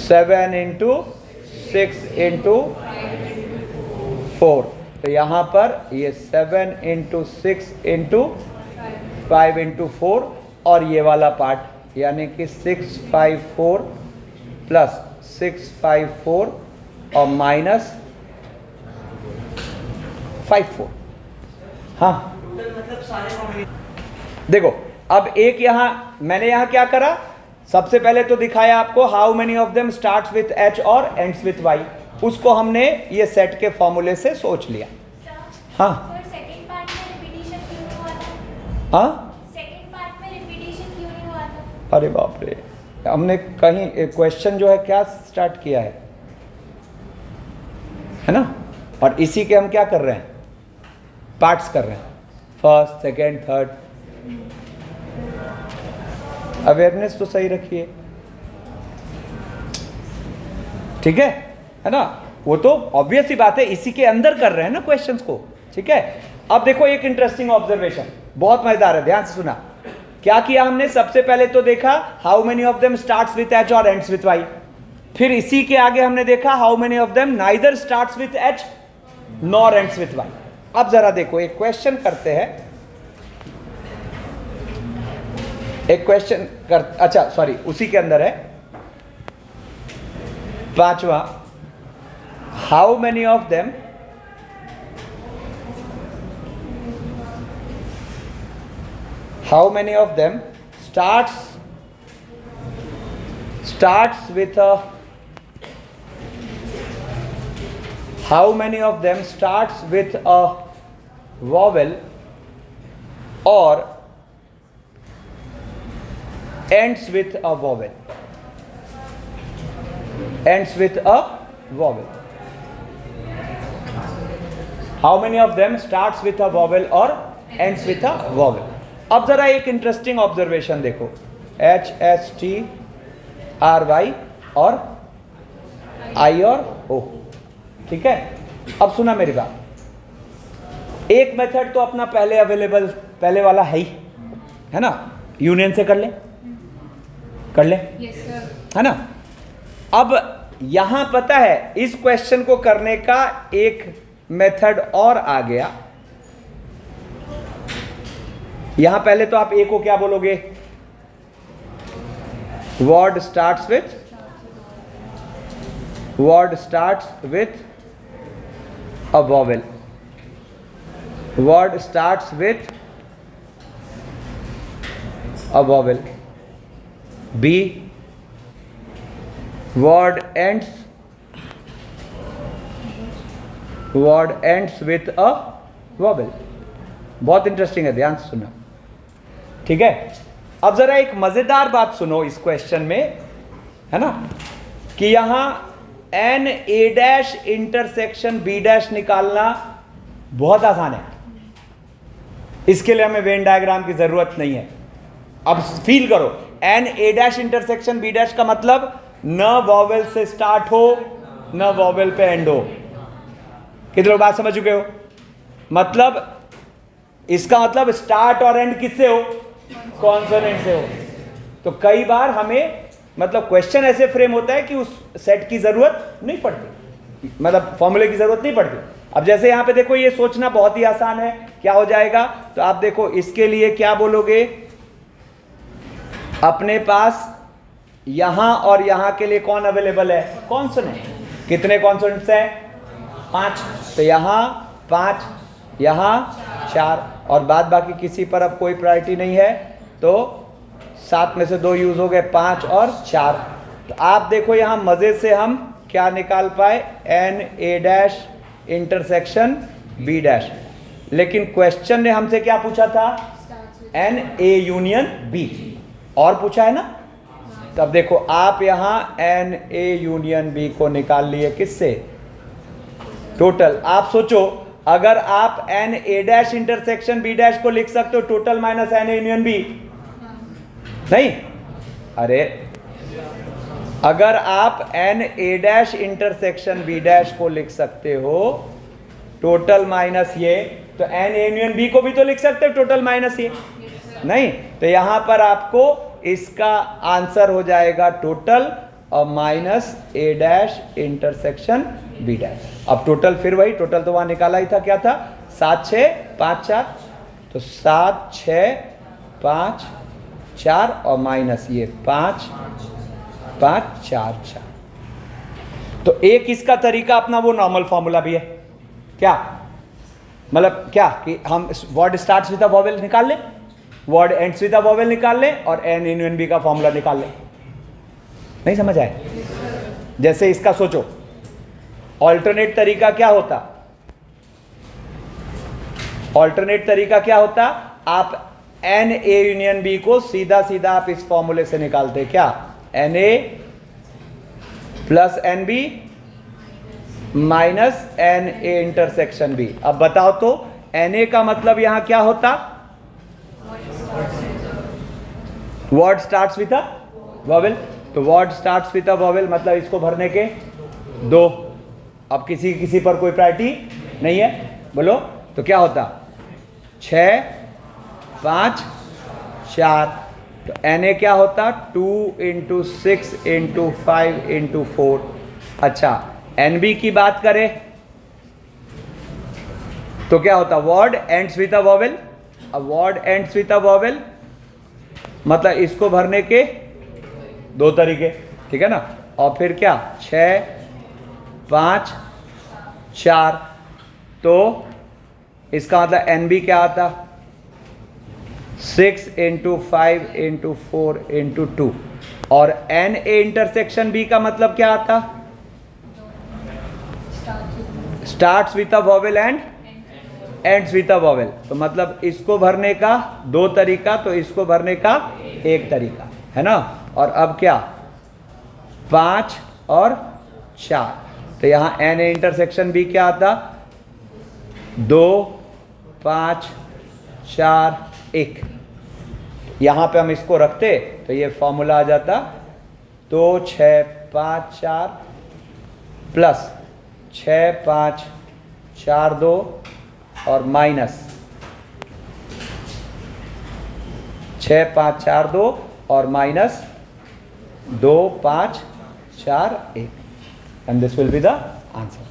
7 into 6 into 4। तो यहां पर ये 7 into 6 into 5 into 4 और ये वाला पार्ट यानी कि 654 प्लस 654 और माइनस 54। हाँ मतलब सारे देखो, अब एक यहां मैंने यहां क्या करा, सबसे पहले तो दिखाया आपको how many of them starts with H और एंड्स विथ वाई, उसको हमने ये सेट के फॉर्मूले से सोच लिया। हाँ सेकंड पार्ट में रिपीटिशन क्यों नहीं हुआ था? हाँ, अरे बाप रे, हमने कहीं क्वेश्चन जो है क्या स्टार्ट किया है ना, और इसी के हम क्या कर रहे हैं, पार्ट्स कर रहे हैं, फर्स्ट सेकंड थर्ड। अवेयरनेस तो सही रखिए, ठीक है ना। वो तो ऑब्वियस ही बात है, इसी के अंदर कर रहे हैं ना क्वेश्चंस को, ठीक है। अब देखो एक इंटरेस्टिंग ऑब्जर्वेशन, बहुत मजेदार है, ध्यान से सुना। क्या किया हमने, सबसे पहले तो देखा how many of them starts with H और एंड्स विथ वाई, फिर इसी के आगे हमने देखा how many of them neither starts with H nor ends with Y. अब जरा देखो एक क्वेश्चन करते हैं, एक क्वेश्चन कर, अच्छा सॉरी उसी के अंदर है, पांचवा, how many of them starts with a vowel or ends with a vowel? How many of them starts with a vowel or ends with a vowel? अब जरा एक इंटरेस्टिंग ऑब्जर्वेशन देखो, HSTRY और I और O, ठीक है। अब सुना मेरी बात, एक मेथड तो अपना पहले वाला है ही, है ना, यूनियन से कर ले, Yes, sir. है ना। अब यहां पता है इस क्वेश्चन को करने का एक मेथड और आ गया। यहां पहले तो आप ए को क्या बोलोगे? Word starts with a vowel, B word ends with a vowel। बहुत इंटरेस्टिंग है, ध्यान से सुनो, ठीक है। अब जरा एक मजेदार बात सुनो इस क्वेश्चन में, है ना, कि यहां NA' इंटरसेक्शन B' निकालना बहुत आसान है। इसके लिए हमें वेन डायग्राम की जरूरत नहीं है। अब फील करो, NA' इंटरसेक्शन B' का मतलब न वॉवेल से स्टार्ट हो न वॉवेल पे एंड हो। कितने लोग बात समझ चुके हो? मतलब इसका मतलब स्टार्ट और एंड किससे हो? कॉन्सोनेंट से हो। तो कई बार हमें मतलब क्वेश्चन ऐसे फ्रेम होता है कि उस सेट की जरूरत नहीं पड़ती, मतलब फॉर्मूले की जरूरत नहीं पड़ती। अब जैसे यहां पे देखो, ये सोचना बहुत ही आसान है, क्या हो जाएगा? तो आप देखो, इसके लिए क्या बोलोगे? अपने पास यहां और यहां के लिए कौन अवेलेबल है? कॉन्सोनेंट। कितने कॉन्सोनेंट्स हैं? 5। तो यहां 5, यहां 4, और बाद बाकी किसी पर अब कोई प्रायोरिटी नहीं है, तो 7 में से 2 यूज हो गए, 5 और 4। तो आप देखो यहां मजे से हम क्या निकाल पाए? NA' intersection B'। लेकिन क्वेश्चन ने हमसे क्या पूछा था? NA यूनियन B, और पूछा है ना। तब देखो आप यहां NA यूनियन B को निकाल लिए, किससे? टोटल। आप सोचो, अगर आप NA' इंटरसेक्शन B' को लिख सकते हो total minus NA union B, नहीं? अरे अगर आप NA' इंटरसेक्शन B' को लिख सकते हो टोटल माइनस ये, तो NA यूनियन B को भी तो लिख सकते हो टोटल माइनस ये, नहीं? तो यहां पर आपको इसका आंसर हो जाएगा टोटल और माइनस A' इंटरसेक्शन B'। अब टोटल फिर वही, टोटल तो वहां निकाला ही था, क्या था? 7 6 5 4, तो 7 6 5 4 और माइनस ये 5 5 4 4। तो एक इसका तरीका अपना वो नॉर्मल फॉर्मूला भी है, क्या मतलब क्या कि हम word starts with a vowel निकाल लें, word ends with a vowel निकाल लें, और N यूनियन B का फॉर्मूला निकाल लें। नहीं समझ आए? जैसे इसका सोचो, ऑल्टरनेट तरीका क्या होता? आप NA यूनियन B को सीधा सीधा आप इस फॉर्मूले से निकालते, क्या? NA plus NB minus NA intersection B। अब बताओ तो NA का मतलब यहां क्या होता? Word starts with a vowel. तो word starts with a vowel मतलब इसको भरने के 2। अब किसी पर कोई प्रायोरिटी नहीं है, बोलो तो क्या होता? 6 5 4। तो NA क्या होता? 2 × 6 × 5 × 4। अच्छा, NB की बात करें तो क्या होता? Word ends with a vowel. अब word ends with a vowel मतलब इसको भरने के 2 तरीके, ठीक है ना। और फिर क्या? 6 5 4, तो इसका मतलब एन बी क्या आता? 6 × 5 × 4 × 2, और एन ए इंटरसेक्शन बी का मतलब क्या आता? Starts with a vowel and ends with a vowel. तो मतलब इसको भरने का 2 तरीका, तो इसको भरने का 1 तरीका है ना। और अब क्या? 5 और 4, तो यहाँ एन ए इंटरसेक्शन बी क्या आता? 2, 5, 4, 1। यहाँ पे हम इसको रखते तो ये फॉर्मूला आ जाता 2, 6, 5, 4 प्लस 6, 5, 4, 2 और माइनस 6, 5, 4, 2 और minus 2, 5, 4, 1, and this will be the answer.